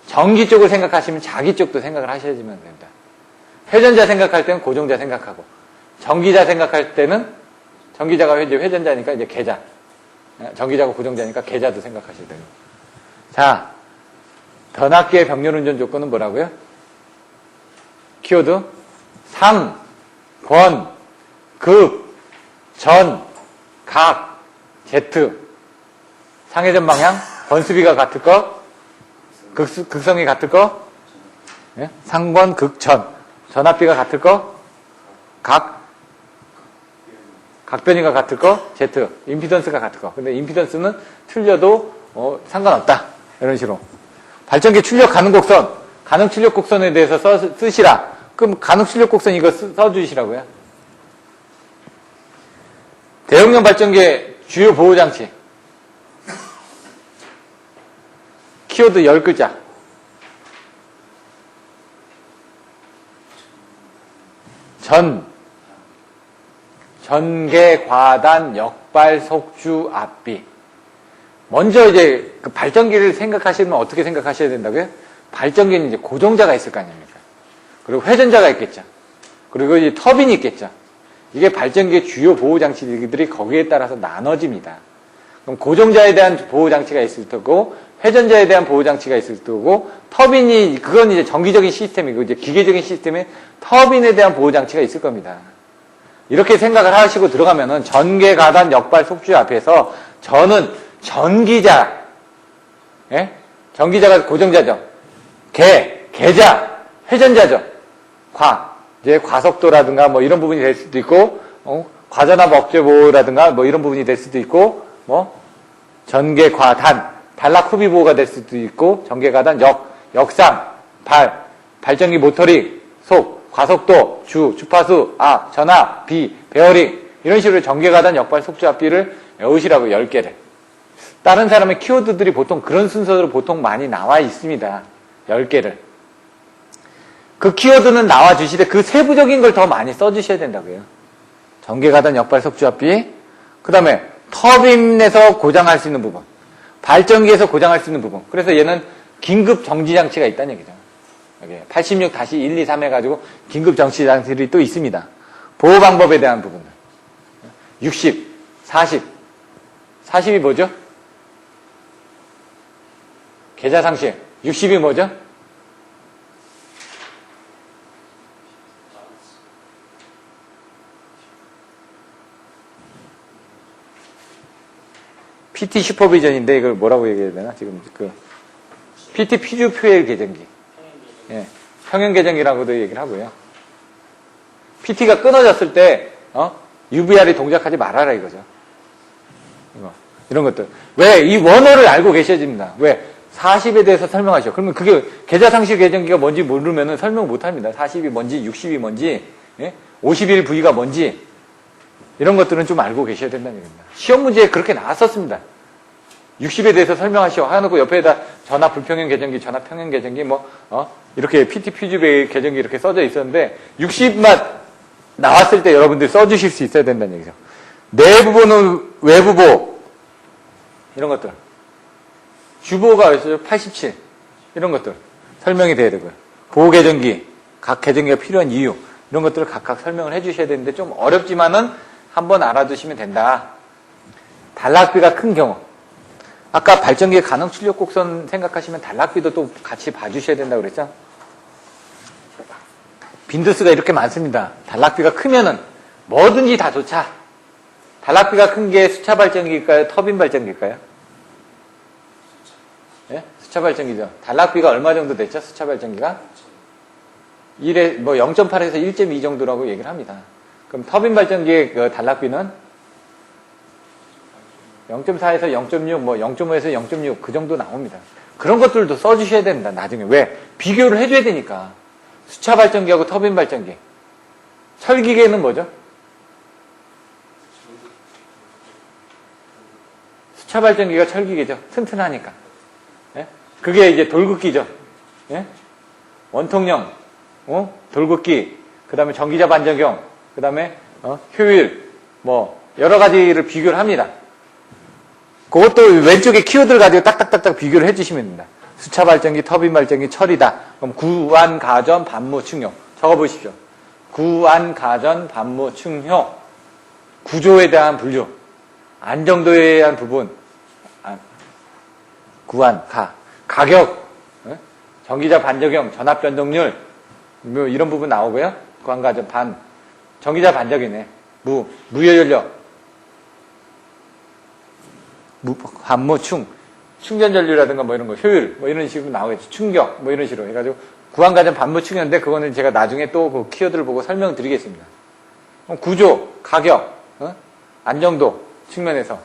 전기 쪽을 생각하시면 자기 쪽도 생각을 하셔야지만 됩니다. 회전자 생각할 때는 고정자 생각하고, 전기자 생각할 때는 전기자가 이제 회전자니까 이제 계자. 전기자가 고정자니까 계자도 생각하셔야 돼요. 자, 변압기의 병렬운전 조건은 뭐라고요? 키워드 상, 권, 극, 전, 각, 제트. 상회전 방향, 번수비가 같을 거, 극성이 같을 거, 예? 상권, 극, 전. 전압비가 같을 거, 각변이가 같을 거, 제트. 임피던스가 같을 거. 근데 임피던스는 틀려도 상관없다. 이런 식으로. 발전기 출력 가능 곡선, 가능 출력 곡선에 대해서 쓰시라. 그럼 가능 출력 곡선 이거 써주시라고요. 대용량 발전기의 주요 보호장치. 키워드 10글자. 전개, 과단, 역발, 속주, 앞비. 먼저 이제 그 발전기를 생각하시면 어떻게 생각하셔야 된다고요? 발전기는 이제 고정자가 있을 거 아닙니까? 그리고 회전자가 있겠죠. 그리고 이제 터빈이 있겠죠. 이게 발전기의 주요 보호장치들이 거기에 따라서 나눠집니다. 그럼 고정자에 대한 보호장치가 있을 테고, 회전자에 대한 보호장치가 있을 거고, 터빈이, 그건 이제 정기적인 시스템이고, 이제 기계적인 시스템에 터빈에 대한 보호장치가 있을 겁니다. 이렇게 생각을 하시고 들어가면은 전개, 가단, 역발, 속주 앞에서 저는 전기자, 예? 전기자가 고정자죠. 계자, 회전자죠. 이제 과속도라든가 뭐 이런 부분이 될 수도 있고, 과전압 억제보호라든가 뭐 이런 부분이 될 수도 있고, 전개, 과단, 단락 후비 보호가 될 수도 있고, 전개, 가단, 역상, 발전기 모터링, 과속도, 주파수, 전압, 베어링, 이런 식으로 전개, 가단, 역발, 속주, 앞뒤를 외우시라고 10개를. 다른 사람의 키워드들이 보통 그런 순서로 보통 많이 나와 있습니다. 10개를. 그 키워드는 나와 주시되 그 세부적인 걸 더 많이 써주셔야 된다고요. 전개, 가단, 역발, 속주, 앞뒤. 그 다음에 터빈에서 고장할 수 있는 부분. 발전기에서 고장할 수 있는 부분. 그래서 얘는 긴급 정지장치가 있다는 얘기죠. 여기 86-123 해가지고 긴급 정지장치들이 또 있습니다. 보호 방법에 대한 부분들. 60, 40. 40이 뭐죠? 계좌상실. 60이 뭐죠? PT 슈퍼비전인데 이걸 뭐라고 얘기해야 되나? 지금 PT 피주 퓨엘 계정기. 예. 평형 계정기라고도 얘기를 하고요. PT가 끊어졌을 때 UVR이 동작하지 말아라 이거죠. 이런 것들. 왜? 이 원어를 알고 계셔야 됩니다. 왜? 40에 대해서 설명하셔. 그러면 그게 계좌상실 계정기가 뭔지 모르면 설명 못 합니다. 40이 뭔지, 60이 뭔지, 51V가 뭔지, 이런 것들은 좀 알고 계셔야 된다는 얘기입니다. 시험 문제에 그렇게 나왔었습니다. 60에 대해서 설명하시오. 해놓고 옆에다 전압 불평형 계정기, 전압 평형 계정기, 이렇게 PT 퓨즈베이 계정기 이렇게 써져 있었는데, 60만 나왔을 때 여러분들이 써주실 수 있어야 된다는 얘기죠. 내부보는 외부보, 이런 것들. 주보가 어디서 87, 이런 것들. 설명이 돼야 되고요. 보호 계정기, 각 계정기가 필요한 이유, 이런 것들을 각각 설명을 해주셔야 되는데, 좀 어렵지만은 한번 알아두시면 된다. 단락비가 큰 경우. 아까 발전기의 가능 출력 곡선 생각하시면 단락비도 또 같이 봐주셔야 된다고 그랬죠? 빈도수가 이렇게 많습니다. 단락비가 크면은 뭐든지 다 좋자. 단락비가 큰 게 수차 발전기일까요? 터빈 발전기일까요? 예? 수차 발전기죠. 단락비가 얼마 정도 됐죠? 수차 발전기가? 0.8에서 1.2 정도라고 얘기를 합니다. 그럼 터빈 발전기의 그 단락비는 0.4에서 0.6, 0.5에서 0.6 그 정도 나옵니다. 그런 것들도 써주셔야 됩니다. 나중에. 왜? 비교를 해줘야 되니까. 수차 발전기하고 터빈 발전기. 철기계는 뭐죠? 수차 발전기가 철기계죠. 튼튼하니까. 예? 그게 이제 돌극기죠. 예? 원통형, 돌극기, 그 다음에 전기자 반작용, 그 다음에 효율, 여러 가지를 비교를 합니다. 그것도 왼쪽에 키워드를 가지고 딱딱딱딱 비교를 해주시면 됩니다. 수차 발전기, 터빈 발전기, 철이다. 그럼 구안, 가전, 반무, 충효. 적어보십시오. 구안, 가전, 반무, 충효. 구조에 대한 분류. 안정도에 대한 부분. 구안, 가격. 전기자 반작용, 전압 변동률. 이런 부분 나오고요. 구안, 가전, 반. 전기자 반작이네. 무효연료. 반무, 충전 전류라든가 이런 거, 효율, 이런 식으로 나오겠죠. 충격, 이런 식으로 해가지고, 구안가전 반무 충전인데, 그거는 제가 나중에 또 그 키워드를 보고 설명드리겠습니다. 구조, 가격, 안정도 측면에서,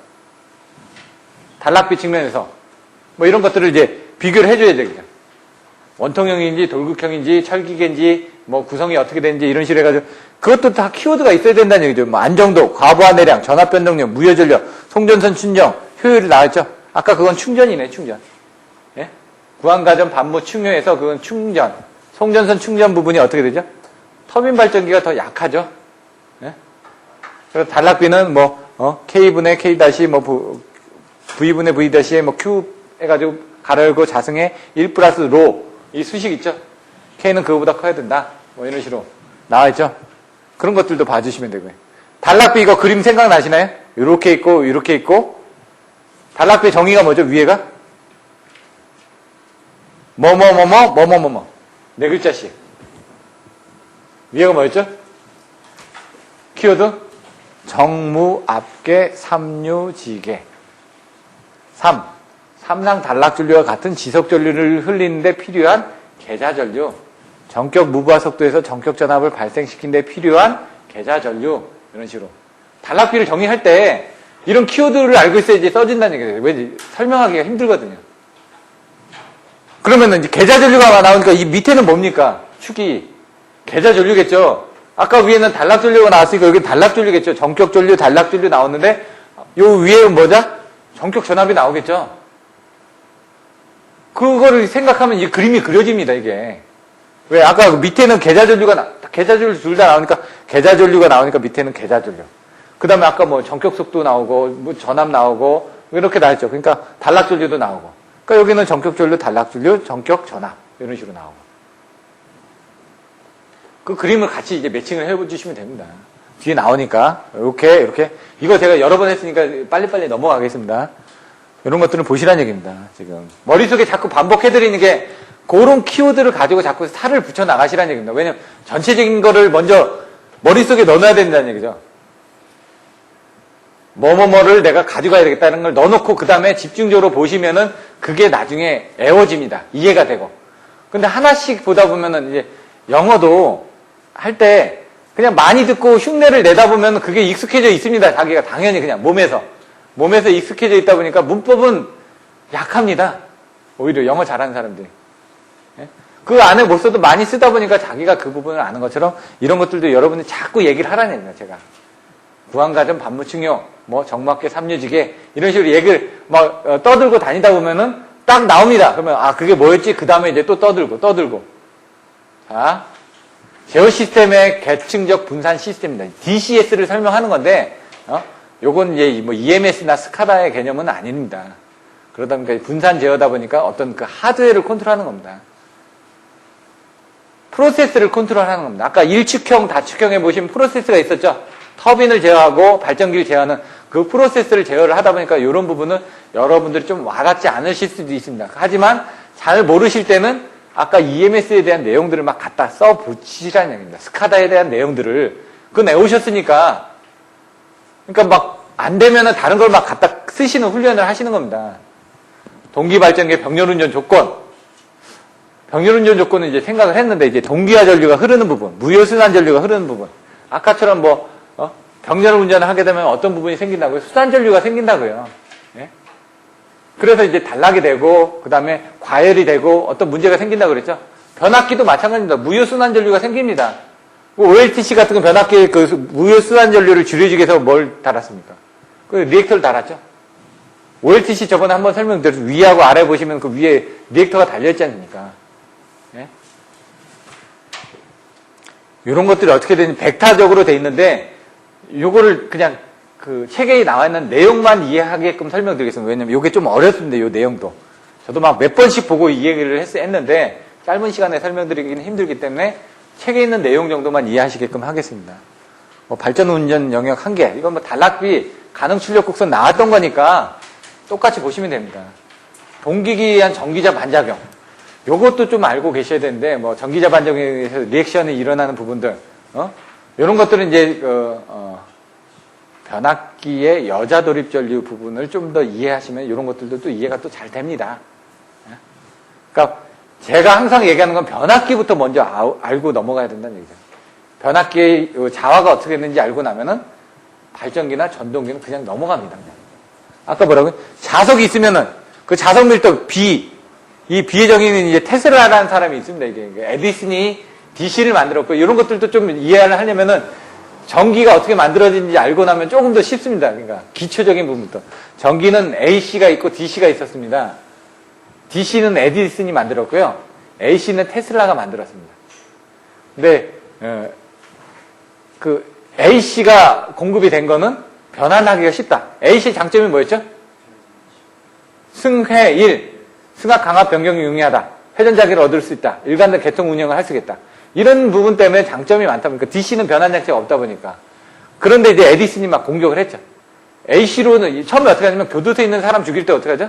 단락비 측면에서, 이런 것들을 이제 비교를 해줘야 되겠죠. 원통형인지, 돌극형인지, 철기계인지, 구성이 어떻게 되는지, 이런 식으로 해가지고, 그것도 다 키워드가 있어야 된다는 얘기죠. 안정도, 과부하 내량, 전압 변동력, 무효전력, 송전선 충전, 효율이 나왔죠? 아까 그건 충전이네, 충전. 예? 구안가전 반무 충효에서 그건 충전. 송전선 충전 부분이 어떻게 되죠? 터빈 발전기가 더 약하죠? 예? 그래서 단락비는 K분의 K 다시 V분의 V 다시에 Q 해가지고 가로 열고 자승에 1 플러스 로. 이 수식 있죠? K는 그거보다 커야 된다. 이런 식으로 나와있죠? 그런 것들도 봐주시면 되고요. 단락비 이거 그림 생각나시나요? 이렇게 있고, 이렇게 있고. 단락비 정의가 뭐죠? 위에가? 뭐뭐뭐뭐 네 글자씩. 위에가 뭐였죠? 키워드 정무, 압계, 삼류지계. 삼상 단락전류와 같은 지석전류를 흘리는 데 필요한 계자전류. 전격 무부하 속도에서 전격 전압을 발생시키는 데 필요한 계자전류. 이런 식으로. 단락비를 정의할 때 이런 키워드를 알고 있어야지 써진다는 얘기예요. 왠지 설명하기가 힘들거든요. 그러면은 이제 계자전류가 나오니까 이 밑에는 뭡니까? 축이. 계자전류겠죠. 아까 위에는 단락전류가 나왔으니까 여기 단락전류겠죠. 전격전류, 단락전류 나왔는데 요 위에는 뭐죠? 전격전압이 나오겠죠. 그거를 생각하면 이 그림이 그려집니다, 이게. 왜? 아까 밑에는 계자전류 둘 다 나오니까 계자전류가 나오니까 밑에는 계자전류. 그 다음에 아까 뭐 전격속도 나오고, 뭐 전압 나오고, 이렇게 나왔죠. 그러니까 단락전류도 나오고. 그러니까 여기는 전격전류, 단락전류, 전격전압. 이런 식으로 나오고. 그 그림을 같이 이제 매칭을 해주시면 됩니다. 뒤에 나오니까. 이렇게. 이거 제가 여러 번 했으니까 빨리빨리 넘어가겠습니다. 이런 것들은 보시라는 얘기입니다, 지금. 머릿속에 자꾸 반복해드리는 게 그런 키워드를 가지고 자꾸 살을 붙여 나가시라는 얘기입니다. 왜냐면 전체적인 거를 먼저 머릿속에 넣어놔야 된다는 얘기죠. 뭐뭐뭐를 내가 가져가야 되겠다는 걸 넣어놓고 그 다음에 집중적으로 보시면은 그게 나중에 애워집니다. 이해가 되고. 근데 하나씩 보다 보면은 이제 영어도 할 때 그냥 많이 듣고 흉내를 내다 보면 그게 익숙해져 있습니다. 자기가 당연히 그냥 몸에서 익숙해져 있다 보니까 문법은 약합니다. 오히려 영어 잘하는 사람들이. 그 안에 못 써도 많이 쓰다 보니까 자기가 그 부분을 아는 것처럼 이런 것들도 여러분이 자꾸 얘기를 하라는 얘기예요, 제가. 구한가전, 반무충용, 뭐 정막계, 삼류지계 이런 식으로 얘기를 막 떠들고 다니다 보면은 딱 나옵니다. 그러면 아 그게 뭐였지? 그 다음에 이제 또 떠들고. 자, 제어 시스템의 계층적 분산 시스템입니다. DCS를 설명하는 건데 요건 이제 뭐 EMS나 스카다의 개념은 아닙니다. 그러다 보니까 분산 제어다 보니까 어떤 그 하드웨어를 컨트롤하는 겁니다. 프로세스를 컨트롤하는 겁니다. 아까 1축형, 다축형에 보시면 프로세스가 있었죠. 터빈을 제어하고 발전기를 제어하는 그 프로세스를 제어를 하다 보니까 이런 부분은 여러분들이 좀 와닿지 않으실 수도 있습니다. 하지만 잘 모르실 때는 아까 EMS에 대한 내용들을 막 갖다 써붙이시라는 얘기입니다. 스카다에 대한 내용들을. 그거 내오셨으니까. 그러니까 막 안 되면은 다른 걸 막 갖다 쓰시는 훈련을 하시는 겁니다. 동기발전기의 병렬운전 조건. 병렬운전 조건은 이제 생각을 했는데 이제 동기화 전류가 흐르는 부분, 무효순환 전류가 흐르는 부분. 아까처럼 뭐 병렬 운전을 하게 되면 어떤 부분이 생긴다고요? 순환 전류가 생긴다고요. 예? 그래서 이제 단락이 되고 그다음에 과열이 되고 어떤 문제가 생긴다고 그랬죠. 변압기도 마찬가지입니다. 무효순환 전류가 생깁니다. OLTC 같은 건 변압기에 그 무효순환 전류를 줄여주기 위해서 뭘 달았습니까? 그 리액터를 달았죠. OLTC 저번에 한번 설명드렸죠. 위하고 아래 보시면 그 위에 리액터가 달려있지 않습니까? 예? 이런 것들이 어떻게 되는지 벡터적으로 돼 있는데 요거를 그냥 그 책에 나와 있는 내용만 이해하게끔 설명드리겠습니다. 왜냐면 요게 좀 어렵습니다. 요 내용도. 저도 막 몇 번씩 보고 이 얘기를 했는데 짧은 시간에 설명드리기는 힘들기 때문에 책에 있는 내용 정도만 이해하시게끔 하겠습니다. 뭐 발전 운전 영역 한계. 이건 뭐 단락비 가능 출력 곡선 나왔던 거니까 똑같이 보시면 됩니다. 동기기한 전기자 반작용. 요것도 좀 알고 계셔야 되는데 뭐 전기자 반작용에서 리액션이 일어나는 부분들 이런 것들은 이제 변압기의 여자 돌입 전류 부분을 좀 더 이해하시면 이런 것들도 또 이해가 또 잘 됩니다. 그러니까 제가 항상 얘기하는 건 변압기부터 먼저 알고 넘어가야 된다는 얘기죠. 변압기의 자화가 어떻게 되는지 알고 나면은 발전기나 전동기는 그냥 넘어갑니다. 아까 뭐라고요? 자석이 있으면은 그 자석 밀도 B, 이 B의 정의는 이제 테슬라라는 사람이 있습니다. 이게 에디슨이 DC를 만들었고 이런 것들도 좀 이해를 하려면은 전기가 어떻게 만들어지는지 알고 나면 조금 더 쉽습니다. 그러니까 기초적인 부분부터. 전기는 AC가 있고 DC가 있었습니다. DC는 에디슨이 만들었고요. AC는 테슬라가 만들었습니다. 근데 그 AC가 공급이 된 거는 변환하기가 쉽다. AC 장점이 뭐였죠? 승회 1. 승합 강압 변경이 용이하다. 회전자기를 얻을 수 있다. 일관된 개통 운영을 할 수 있겠다. 이런 부분 때문에 장점이 많다 보니까 DC는 변환 장치가 없다 보니까. 그런데 이제 에디슨이 막 공격을 했죠. AC로는 처음에 어떻게 하냐면 교도소에 있는 사람 죽일 때 어떻게 하죠?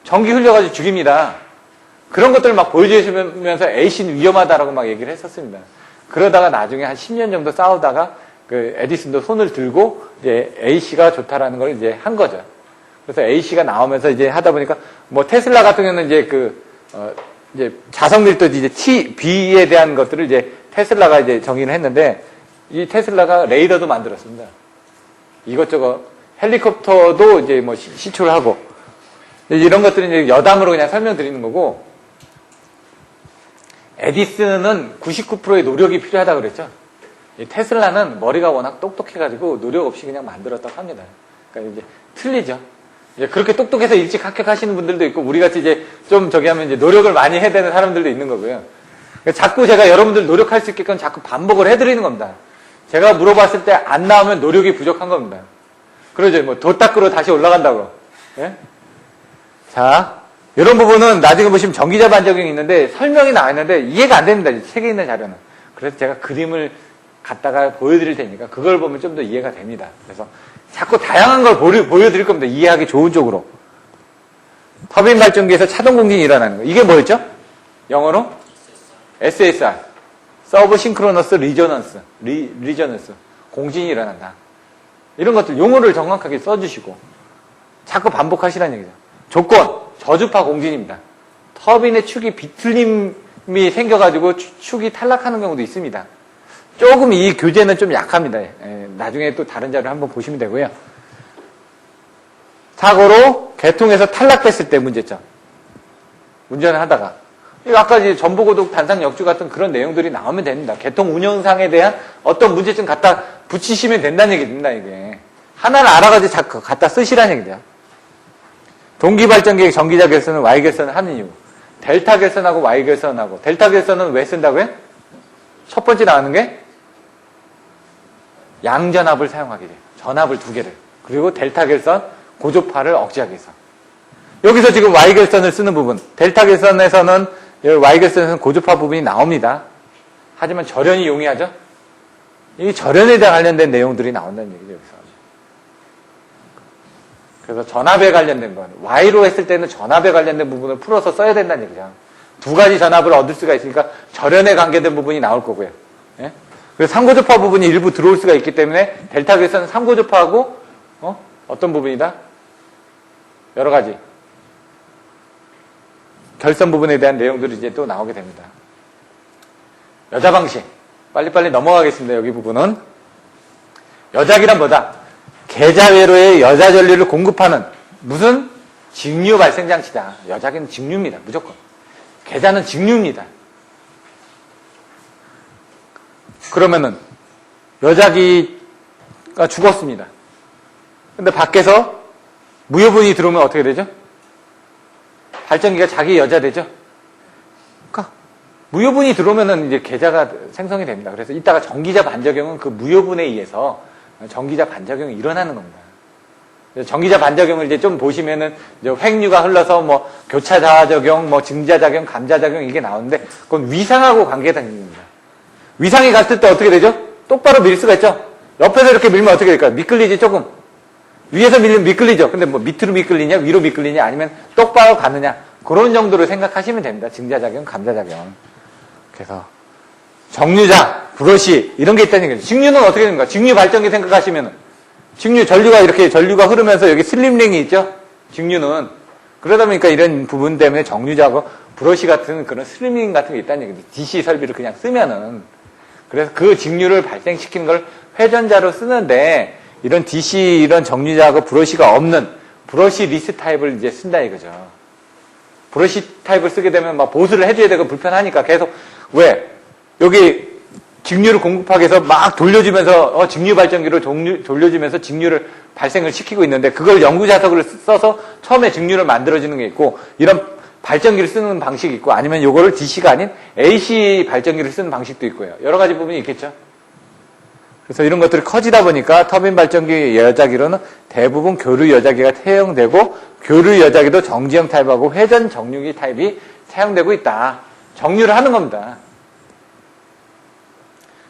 전기 흘려가지고 죽입니다. 그런 것들을 막 보여주시면서 A씨는 위험하다라고 막 얘기를 했었습니다. 그러다가 나중에 한 10년 정도 싸우다가 그 에디슨도 손을 들고 이제 A씨가 좋다라는 걸 이제 한 거죠. 그래서 A씨가 나오면서 이제 하다 보니까 뭐 테슬라 같은 경우는 이제 이제 자석밀도 이제 B에 대한 것들을 이제 테슬라가 이제 정의를 했는데 이 테슬라가 레이더도 만들었습니다. 이것저것 헬리콥터도 이제 뭐 시초를 하고 이런 것들은 이제 여담으로 그냥 설명드리는 거고 에디슨은 99%의 노력이 필요하다 그랬죠. 이 테슬라는 머리가 워낙 똑똑해가지고 노력 없이 그냥 만들었다고 합니다. 그러니까 이제 틀리죠. 이제 그렇게 똑똑해서 일찍 합격하시는 분들도 있고 우리같이 이제 좀 저기 하면 이제 노력을 많이 해야 되는 사람들도 있는 거고요. 그러니까 자꾸 제가 여러분들 노력할 수 있게끔 자꾸 반복을 해드리는 겁니다. 제가 물어봤을 때 안 나오면 노력이 부족한 겁니다. 그러죠. 뭐 도 닦으러 다시 올라간다고. 예? 자, 이런 부분은 나중에 보시면 전기자 반작용이 있는데 설명이 나와 있는데 이해가 안 됩니다. 책에 있는 자료는. 그래서 제가 그림을 갖다가 보여드릴 테니까 그걸 보면 좀 더 이해가 됩니다. 그래서 자꾸 다양한 걸 보여드릴 겁니다. 이해하기 좋은 쪽으로. 터빈 발전기에서 차동 공진이 일어나는 거. 이게 뭐였죠? 영어로? SSR. 서브 싱크로너스 리저넌스. 리저넌스. 공진이 일어난다. 이런 것들 용어를 정확하게 써주시고 자꾸 반복하시라는 얘기죠. 조건. 저주파 공진입니다. 터빈의 축이 비틀림이 생겨가지고 축이 탈락하는 경우도 있습니다. 조금 이 교재는 좀 약합니다. 나중에 또 다른 자료 한번 보시면 되고요. 사고로 개통에서 탈락됐을 때 문제점. 운전을 하다가. 아까 이제 전보고독 단상 역주 같은 그런 내용들이 나오면 됩니다. 개통 운영상에 대한 어떤 문제점 갖다 붙이시면 된다는 얘기입니다, 이게. 하나를 알아가지고 자꾸 갖다 쓰시라는 얘기죠. 동기발전기의 전기자 결선은 Y 결선을 하는 이유. 델타 결선하고 Y 결선하고. 델타 결선은 왜 쓴다고요? 첫 번째 나오는 게 양전압을 사용하게 돼요. 전압을 두 개를. 그리고 델타 결선, 고조파를 억제하기 위해서. 여기서 지금 Y 결선을 쓰는 부분. 델타 결선에서는 Y 결선에서는 고조파 부분이 나옵니다. 하지만 절연이 용이하죠? 이 절연에 관련된 내용들이 나온다는 얘기죠, 여기서. 그래서 전압에 관련된 건 Y로 했을 때는 전압에 관련된 부분을 풀어서 써야 된다는 얘기죠. 두 가지 전압을 얻을 수가 있으니까 절연에 관계된 부분이 나올 거고요. 예? 그래서 삼고조파 부분이 일부 들어올 수가 있기 때문에 델타 결선은 삼고조파하고 어떤 부분이다? 여러 가지 결선 부분에 대한 내용들이 이제 또 나오게 됩니다. 여자 방식 빨리빨리 넘어가겠습니다. 여기 부분은 여작이란 뭐다? 계좌회로의 여자 전류를 공급하는 무슨 직류 발생 장치다. 여작은 직류입니다. 무조건. 계좌는 직류입니다. 그러면은 여자기가 죽었습니다. 근데 밖에서 무효분이 들어오면 어떻게 되죠? 발전기가 자기 여자 되죠? 그러니까 무효분이 들어오면은 이제 계좌가 생성이 됩니다. 그래서 이따가 전기자 반작용은 그 무효분에 의해서 전기자 반작용이 일어나는 겁니다. 전기자 반작용을 이제 좀 보시면은 이제 횡류가 흘러서 뭐 교차자작용, 뭐 증자작용, 감자작용 이게 나오는데 그건 위상하고 관계된 얘기입니다. 위상이 같을 때 어떻게 되죠? 똑바로 밀 수가 있죠? 옆에서 이렇게 밀면 어떻게 될까요? 미끌리지 조금. 위에서 밀리면 미끌리죠? 근데 뭐 밑으로 미끌리냐, 위로 미끌리냐, 아니면 똑바로 가느냐. 그런 정도로 생각하시면 됩니다. 증자작용, 감자작용. 그래서 정류자, 브러시 이런 게 있다는 얘기죠. 직류는 어떻게 되는가? 직류 발전기 생각하시면은 직류 전류가 이렇게 전류가 흐르면서 여기 슬림링이 있죠? 직류는 그러다 보니까 이런 부분 때문에 정류자하고 브러시 같은 그런 슬림링 같은 게 있다는 얘기죠. DC 설비를 그냥 쓰면은 그래서 그 직류를 발생시키는 걸 회전자로 쓰는데 이런 DC 이런 정류자하고 브러시가 없는 브러시 리스 타입을 이제 쓴다 이거죠. 브러시 타입을 쓰게 되면 막 보수를 해줘야 되고 불편하니까 계속 왜 여기 직류를 공급하기 위해서 막 돌려주면서 직류 발전기로 돌려주면서 직류를 발생을 시키고 있는데 그걸 연구 자석을 써서 처음에 직류를 만들어주는 게 있고 이런 발전기를 쓰는 방식이 있고 아니면 요거를 DC가 아닌 AC 발전기를 쓰는 방식도 있고요. 여러 가지 부분이 있겠죠. 그래서 이런 것들이 커지다 보니까 터빈 발전기 여자기로는 대부분 교류 여자기가 사용되고 교류 여자기도 정지형 타입하고 회전 정류기 타입이 사용되고 있다. 정류를 하는 겁니다.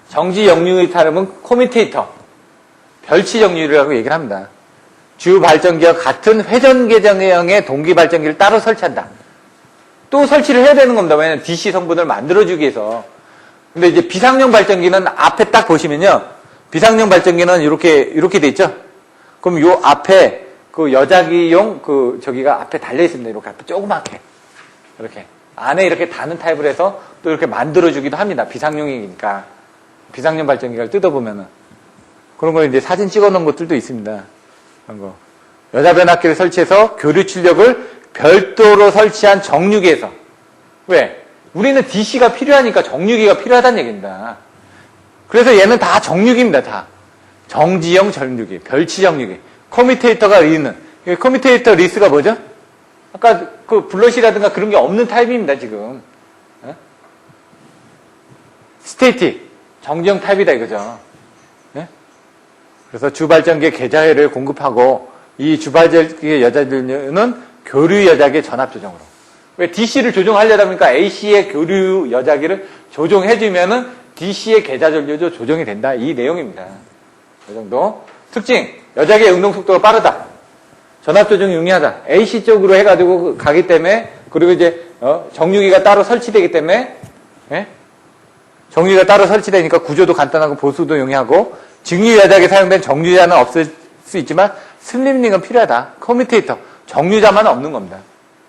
정지 역류의 타입은 코미테이터, 별치 역류라고 얘기를 합니다. 주 발전기와 같은 회전 계정형의 동기 발전기를 따로 설치한다. 또 설치를 해야 되는 겁니다. 왜냐면 DC 성분을 만들어주기 위해서. 근데 이제 비상용 발전기는 앞에 딱 보시면요. 비상용 발전기는 이렇게 돼 있죠? 그럼 요 앞에 그 여자기용 저기가 앞에 달려 있습니다. 이렇게 앞에 조그맣게. 이렇게. 안에 이렇게 다는 타입을 해서 또 이렇게 만들어주기도 합니다. 비상용이니까. 비상용 발전기를 뜯어보면은. 그런 거 이제 사진 찍어 놓은 것들도 있습니다. 그런 거. 여자 변압기를 설치해서 교류 출력을 별도로 설치한 정류기에서. 왜? 우리는 DC가 필요하니까 정류기가 필요하다는 얘기입니다. 그래서 얘는 다 정류기입니다. 다. 정지형 정류기, 별치 정류기. 커뮤테이터가 있는. 커뮤테이터 리스가 뭐죠? 아까 그 블러시라든가 그런 게 없는 타입입니다. 지금. 스테이틱. 정지형 타입이다 이거죠. 네? 그래서 주발전기의 계좌회를 공급하고 이 주발전기의 여자들은 교류 여자기 전압 조정으로. 왜 DC를 조정하려다 보니까 AC의 교류 여자기를 조정해주면은 DC의 계좌 전류도 조정이 된다. 이 내용입니다. 이 정도. 특징. 여자기의 응동 속도가 빠르다. 전압 조정이 용이하다. AC 쪽으로 해가지고 가기 때문에, 그리고 이제 정류기가 따로 설치되기 때문에, 예? 정류기가 따로 설치되니까 구조도 간단하고 보수도 용이하고, 직류 여자기에 사용된 정류자는 없을 수 있지만 슬림링은 필요하다. 커뮤테이터. 정류자만 없는 겁니다.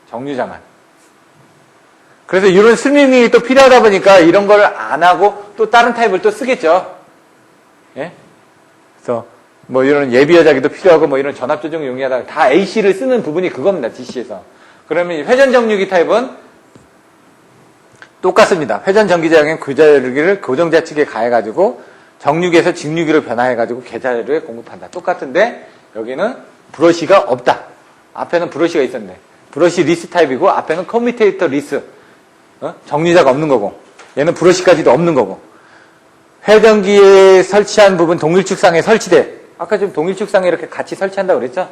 정류자만. 그래서 이런 슬림링이 또 필요하다 보니까 이런 걸 안 하고 또 다른 타입을 또 쓰겠죠. 예? 그래서 뭐 이런 예비 여자기도 필요하고 뭐 이런 전압 조정이 용이하다. 다 AC를 쓰는 부분이 그겁니다. DC에서. 그러면 회전 정류기 타입은 똑같습니다. 회전 전기장의 교자기를 고정자측에 가해가지고 정류기에서 직류기로 변화해가지고 계좌를 공급한다. 똑같은데 여기는 브러쉬가 없다. 앞에는 브러쉬가 있었는데 브러쉬 리스 타입이고 앞에는 커뮤테이터 리스. 정류자가 없는 거고 얘는 브러쉬까지도 없는 거고 회전기에 설치한 부분 동일축상에 설치돼. 아까 지금 동일축상에 이렇게 같이 설치한다고 그랬죠?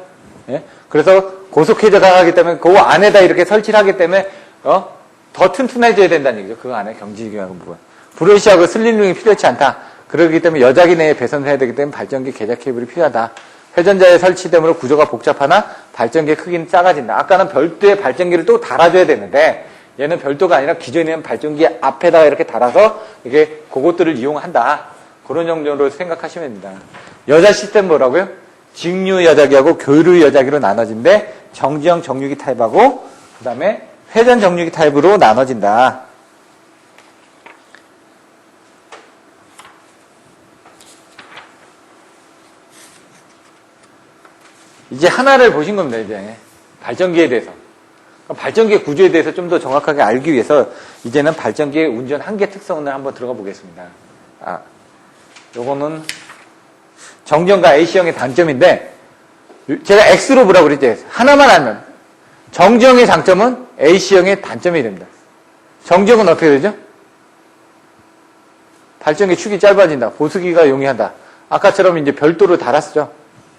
예? 그래서 고속회전을 하기 때문에 그 안에다 이렇게 설치를 하기 때문에 더 튼튼해져야 된다는 얘기죠. 그 안에 경지기하고 부분. 브러쉬하고 슬림링이 필요치 않다. 그렇기 때문에 여자기 내에 배선을 해야 되기 때문에 발전기 계좌 케이블이 필요하다. 회전자에 설치됨으로 구조가 복잡하나 발전기의 크기는 작아진다. 아까는 별도의 발전기를 또 달아줘야 되는데 얘는 별도가 아니라 기존에 있는 발전기 앞에다가 이렇게 달아서 이게 그것들을 이용한다. 그런 정도로 생각하시면 됩니다. 여자 시스템 뭐라고요? 직류 여자기하고 교류 여자기로 나눠진데 정지형 정류기 타입하고 그 다음에 회전 정류기 타입으로 나눠진다. 이제 하나를 보신 겁니다. 이제 발전기에 대해서. 발전기의 구조에 대해서 좀 더 정확하게 알기 위해서 이제는 발전기의 운전 한계 특성을 한번 들어가 보겠습니다. 요거는 정지형과 AC형의 단점인데 제가 X로 보라고 그랬죠. 하나만 알면 정지형의 장점은 AC형의 단점이 됩니다. 정지형은 어떻게 되죠? 발전기 축이 짧아진다. 보수기가 용이하다. 아까처럼 이제 별도로 달았죠.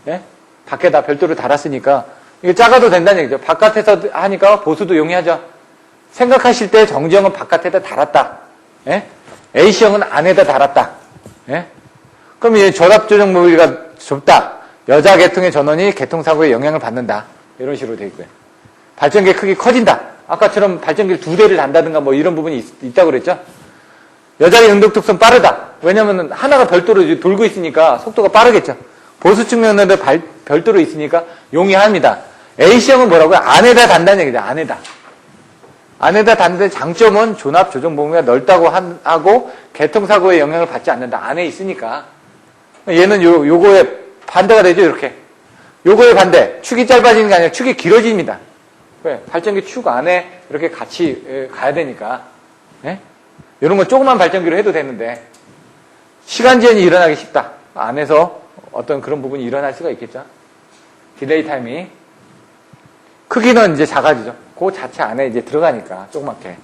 예? 밖에다 별도로 달았으니까 이게 작아도 된다는 얘기죠. 바깥에서 하니까 보수도 용이하죠. 생각하실 때 정지형은 바깥에다 달았다. 예? A형은 안에다 달았다. 예? 그럼 이 전압 조정 모빌리가 좁다. 여자 계통의 전원이 교통사고에 영향을 받는다. 이런 식으로 되어 있고요. 발전기의 크기 커진다. 아까처럼 발전기를 2대를 단다든가 뭐 이런 부분이 있다고 그랬죠. 여자의 응동 특성 빠르다. 왜냐면 하나가 별도로 돌고 있으니까 속도가 빠르겠죠. 보수 측면에도 별도로 있으니까 용이합니다. A형은 뭐라고요? 안에다 단다는 얘기죠. 안에다. 안에다 단데 장점은 존압 조정 범위가 넓다고 하고 교통사고에 영향을 받지 않는다. 안에 있으니까. 얘는 요거에 반대가 되죠. 이렇게. 요거의 반대. 축이 짧아지는 게 아니라 축이 길어집니다. 왜? 발전기 축 안에 이렇게 같이 가야 되니까. 예? 이런 건 조그만 발전기로 해도 되는데 시간 지연이 일어나기 쉽다. 안에서 어떤 그런 부분이 일어날 수가 있겠죠. 딜레이 타임이. 크기는 이제 작아지죠. 그 자체 안에 이제 들어가니까 조그맣게.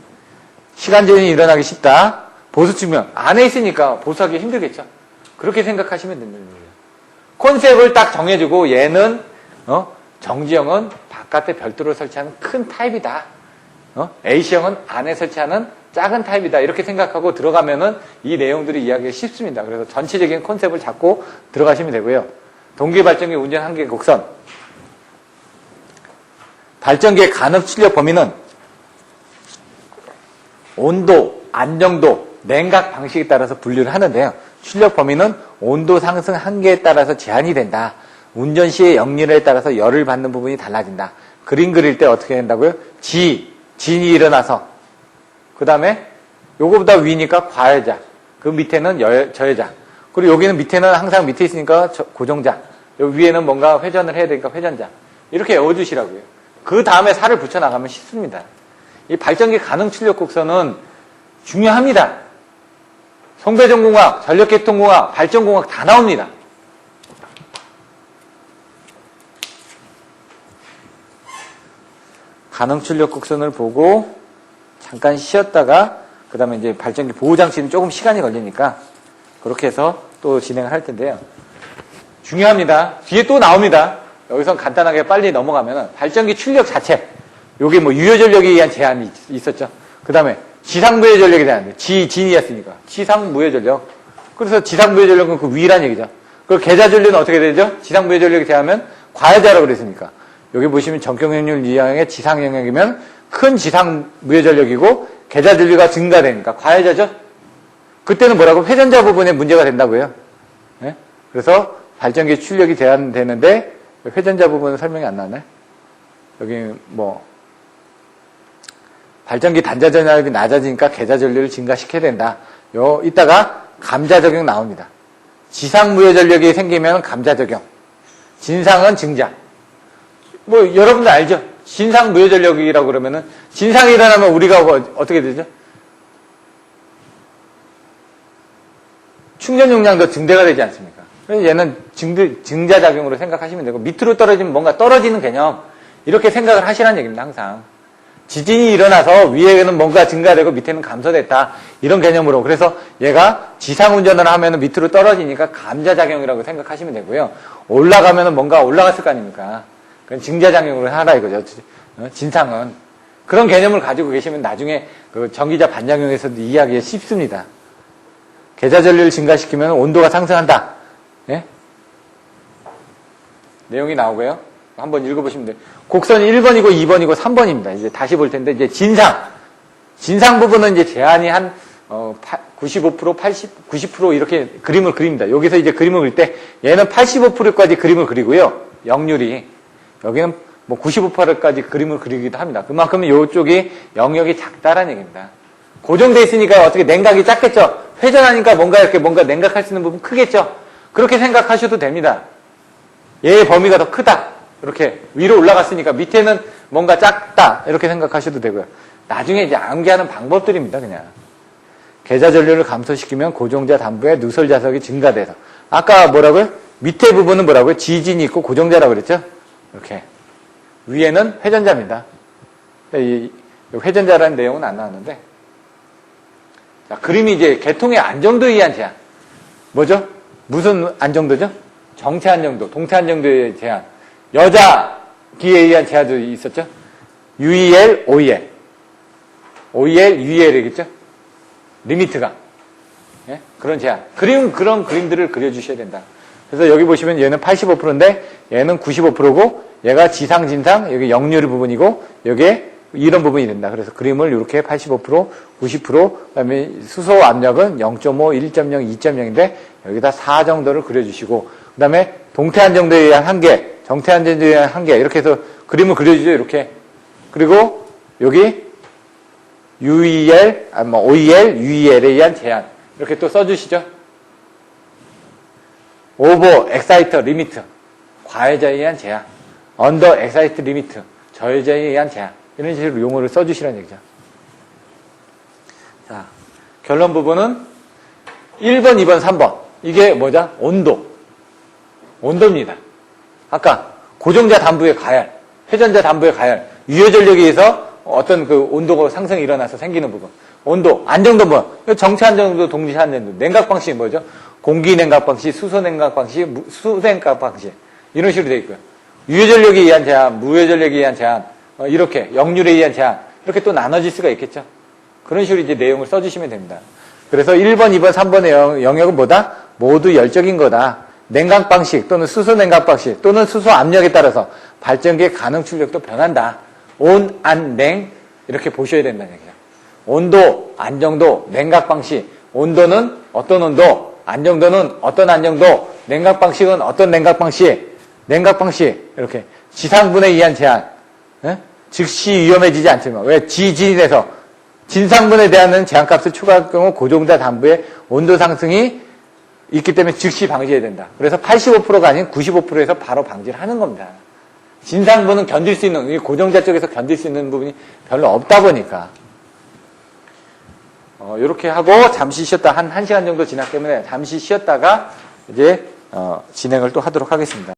시간 지연이 일어나기 쉽다. 보수 측면. 안에 있으니까 보수하기 힘들겠죠. 그렇게 생각하시면 된다는 거예요. 컨셉을 딱 정해주고 얘는 정지형은 바깥에 별도로 설치하는 큰 타입이다. A형은 안에 설치하는 작은 타입이다. 이렇게 생각하고 들어가면은 이 내용들이 이해하기가 쉽습니다. 그래서 전체적인 컨셉을 잡고 들어가시면 되고요. 동기 발전기 운전 한계 곡선. 발전기의 간접 출력 범위는 온도, 안정도, 냉각 방식에 따라서 분류를 하는데요. 출력 범위는 온도 상승 한계에 따라서 제한이 된다. 운전 시의 역량에 따라서 열을 받는 부분이 달라진다. 그림 그릴 때 어떻게 된다고요? 진이 일어나서 그 다음에 요거보다 위니까 과여자, 그 밑에는 저여자, 그리고 여기는 밑에는 항상 밑에 있으니까 고정자, 여기 위에는 뭔가 회전을 해야 되니까 회전자, 이렇게 외워주시라고요. 그 다음에 살을 붙여나가면 쉽습니다. 이 발전기 가능 출력 곡선은 중요합니다. 송배전공학, 전력계통공학, 발전공학 다 나옵니다. 가능 출력 곡선을 보고 잠깐 쉬었다가 그 다음에 이제 발전기 보호장치는 조금 시간이 걸리니까 그렇게 해서 또 진행을 할 텐데요. 중요합니다. 뒤에 또 나옵니다. 여기서 간단하게 빨리 넘어가면 발전기 출력 자체, 요게 뭐 유효전력에 의한 제한이 있었죠. 그 다음에 지상무효전력에 대한 진이었으니까 지상무효전력. 그래서 지상무효전력은 그 위란 얘기죠. 그 계좌전류는 어떻게 되죠? 지상무효전력에 대하면 과여자라고 그랬으니까 여기 보시면 전경영률 이항의 지상 영역이면 큰 지상무효전력이고 계좌전류가 증가되니까 과여자죠. 그때는 뭐라고? 회전자 부분에 문제가 된다고요. 네? 그래서 발전기 출력이 제한되는데 회전자 부분은 설명이 안 나왔나요? 여기 뭐 발전기 단자 전압이 낮아지니까 계좌 전류를 증가시켜야 된다. 이따가 감자 적용 나옵니다. 지상 무효 전력이 생기면 감자 적용. 진상은 증자. 뭐 여러분들 알죠? 진상 무효 전력이라고 그러면은 진상이 일어나면 우리가 어떻게 되죠? 충전 용량도 증대가 되지 않습니까? 그래서 얘는 증자 작용으로 생각하시면 되고 밑으로 떨어지면 뭔가 떨어지는 개념 이렇게 생각을 하시라는 얘기입니다. 항상. 지진이 일어나서 위에는 뭔가 증가되고 밑에는 감소됐다. 이런 개념으로. 그래서 얘가 지상운전을 하면 밑으로 떨어지니까 감자작용이라고 생각하시면 되고요. 올라가면 뭔가 올라갔을 거 아닙니까? 그건 증자작용으로 하라 이거죠. 진상은. 그런 개념을 가지고 계시면 나중에 그 전기자 반작용에서도 이해하기가 쉽습니다. 계좌전류를 증가시키면 온도가 상승한다. 예? 내용이 나오고요. 한번 읽어보시면 돼요. 곡선이 1번이고 2번이고 3번입니다. 이제 다시 볼 텐데, 이제 진상 부분은 이제 제한이 한, 95%, 80, 90% 이렇게 그림을 그립니다. 여기서 이제 그림을 그릴 때, 얘는 85%까지 그림을 그리고요. 역률이. 여기는 뭐 95%까지 그림을 그리기도 합니다. 그만큼 이쪽이 영역이 작다라는 얘기입니다. 고정되어 있으니까 어떻게 냉각이 작겠죠? 회전하니까 뭔가 냉각할 수 있는 부분 크겠죠? 그렇게 생각하셔도 됩니다. 얘의 범위가 더 크다. 이렇게 위로 올라갔으니까 밑에는 뭔가 작다. 이렇게 생각하셔도 되고요. 나중에 이제 암기하는 방법들입니다. 그냥. 계좌 전류를 감소시키면 고정자 단부의 누설 자석이 증가돼서. 아까 뭐라고요? 밑에 부분은 뭐라고요? 지진이 있고 고정자라고 그랬죠? 이렇게. 위에는 회전자입니다. 이 회전자라는 내용은 안 나왔는데. 자, 그림이 이제 개통의 안정도에 의한 제한. 뭐죠? 무슨 안정도죠? 정체 안정도, 동체 안정도의 제한. 여자 기에 의한 제한도 있었죠? UEL, OEL. OEL, UEL이겠죠? 리미트가. 예? 그런 제한. 그런 그림들을 그려주셔야 된다. 그래서 여기 보시면 얘는 85%인데 얘는 95%고 얘가 지상, 진상, 여기 역률 부분이고 여기에 이런 부분이 된다. 그래서 그림을 이렇게 85%, 90%, 그 다음에 수소 압력은 0.5, 1.0, 2.0인데 여기다 4 정도를 그려주시고 그 다음에 동태 안정도에 의한 한계, 정태 안정도에 의한 한계 이렇게 해서 그림을 그려주죠. 이렇게. 그리고 여기 UEL, OEL, UEL에 의한 제한 이렇게 또 써주시죠. 오버 엑사이터 리미트 과여자에 의한 제한, 언더 엑사이트 리미트 저여자에 의한 제한 이런 식으로 용어를 써주시라는 얘기죠. 자, 결론 부분은 1번, 2번, 3번 이게 뭐죠? 온도입니다. 아까 고정자 단부의 가열, 회전자 단부의 가열, 유효전력에 의해서 어떤 그 온도가 상승이 일어나서 생기는 부분. 온도, 안정도 뭐, 정체 안정도, 동체 안정도, 냉각 방식이 뭐죠? 공기 냉각 방식, 수소 냉각 방식, 수냉각 방식. 이런 식으로 되어 있고요. 유효전력에 의한 제한, 무효전력에 의한 제한, 이렇게, 역률에 의한 제한, 이렇게 또 나눠질 수가 있겠죠? 그런 식으로 이제 내용을 써주시면 됩니다. 그래서 1번, 2번, 3번의 영역은 뭐다? 모두 열적인 거다. 냉각 방식 또는 수소 냉각 방식 또는 수소 압력에 따라서 발전기의 가능 출력도 변한다. 온, 안, 냉 이렇게 보셔야 된다는 얘기죠. 온도, 안정도, 냉각 방식. 온도는 어떤 온도, 안정도는 어떤 안정도, 냉각 방식은 어떤 냉각 방식, 냉각 방식. 이렇게 지상분에 의한 제한. 예? 즉시 위험해지지 않지만 왜 지진에서 진상분에 대한 제한값을 초과할 경우 고정자 담부의 온도 상승이 있기 때문에 즉시 방지해야 된다. 그래서 85%가 아닌 95%에서 바로 방지를 하는 겁니다. 진상분은 견딜 수 있는, 고정자 쪽에서 견딜 수 있는 부분이 별로 없다 보니까. 이렇게 하고 잠시 쉬었다. 한 1시간 정도 지났기 때문에 잠시 쉬었다가 이제 진행을 또 하도록 하겠습니다.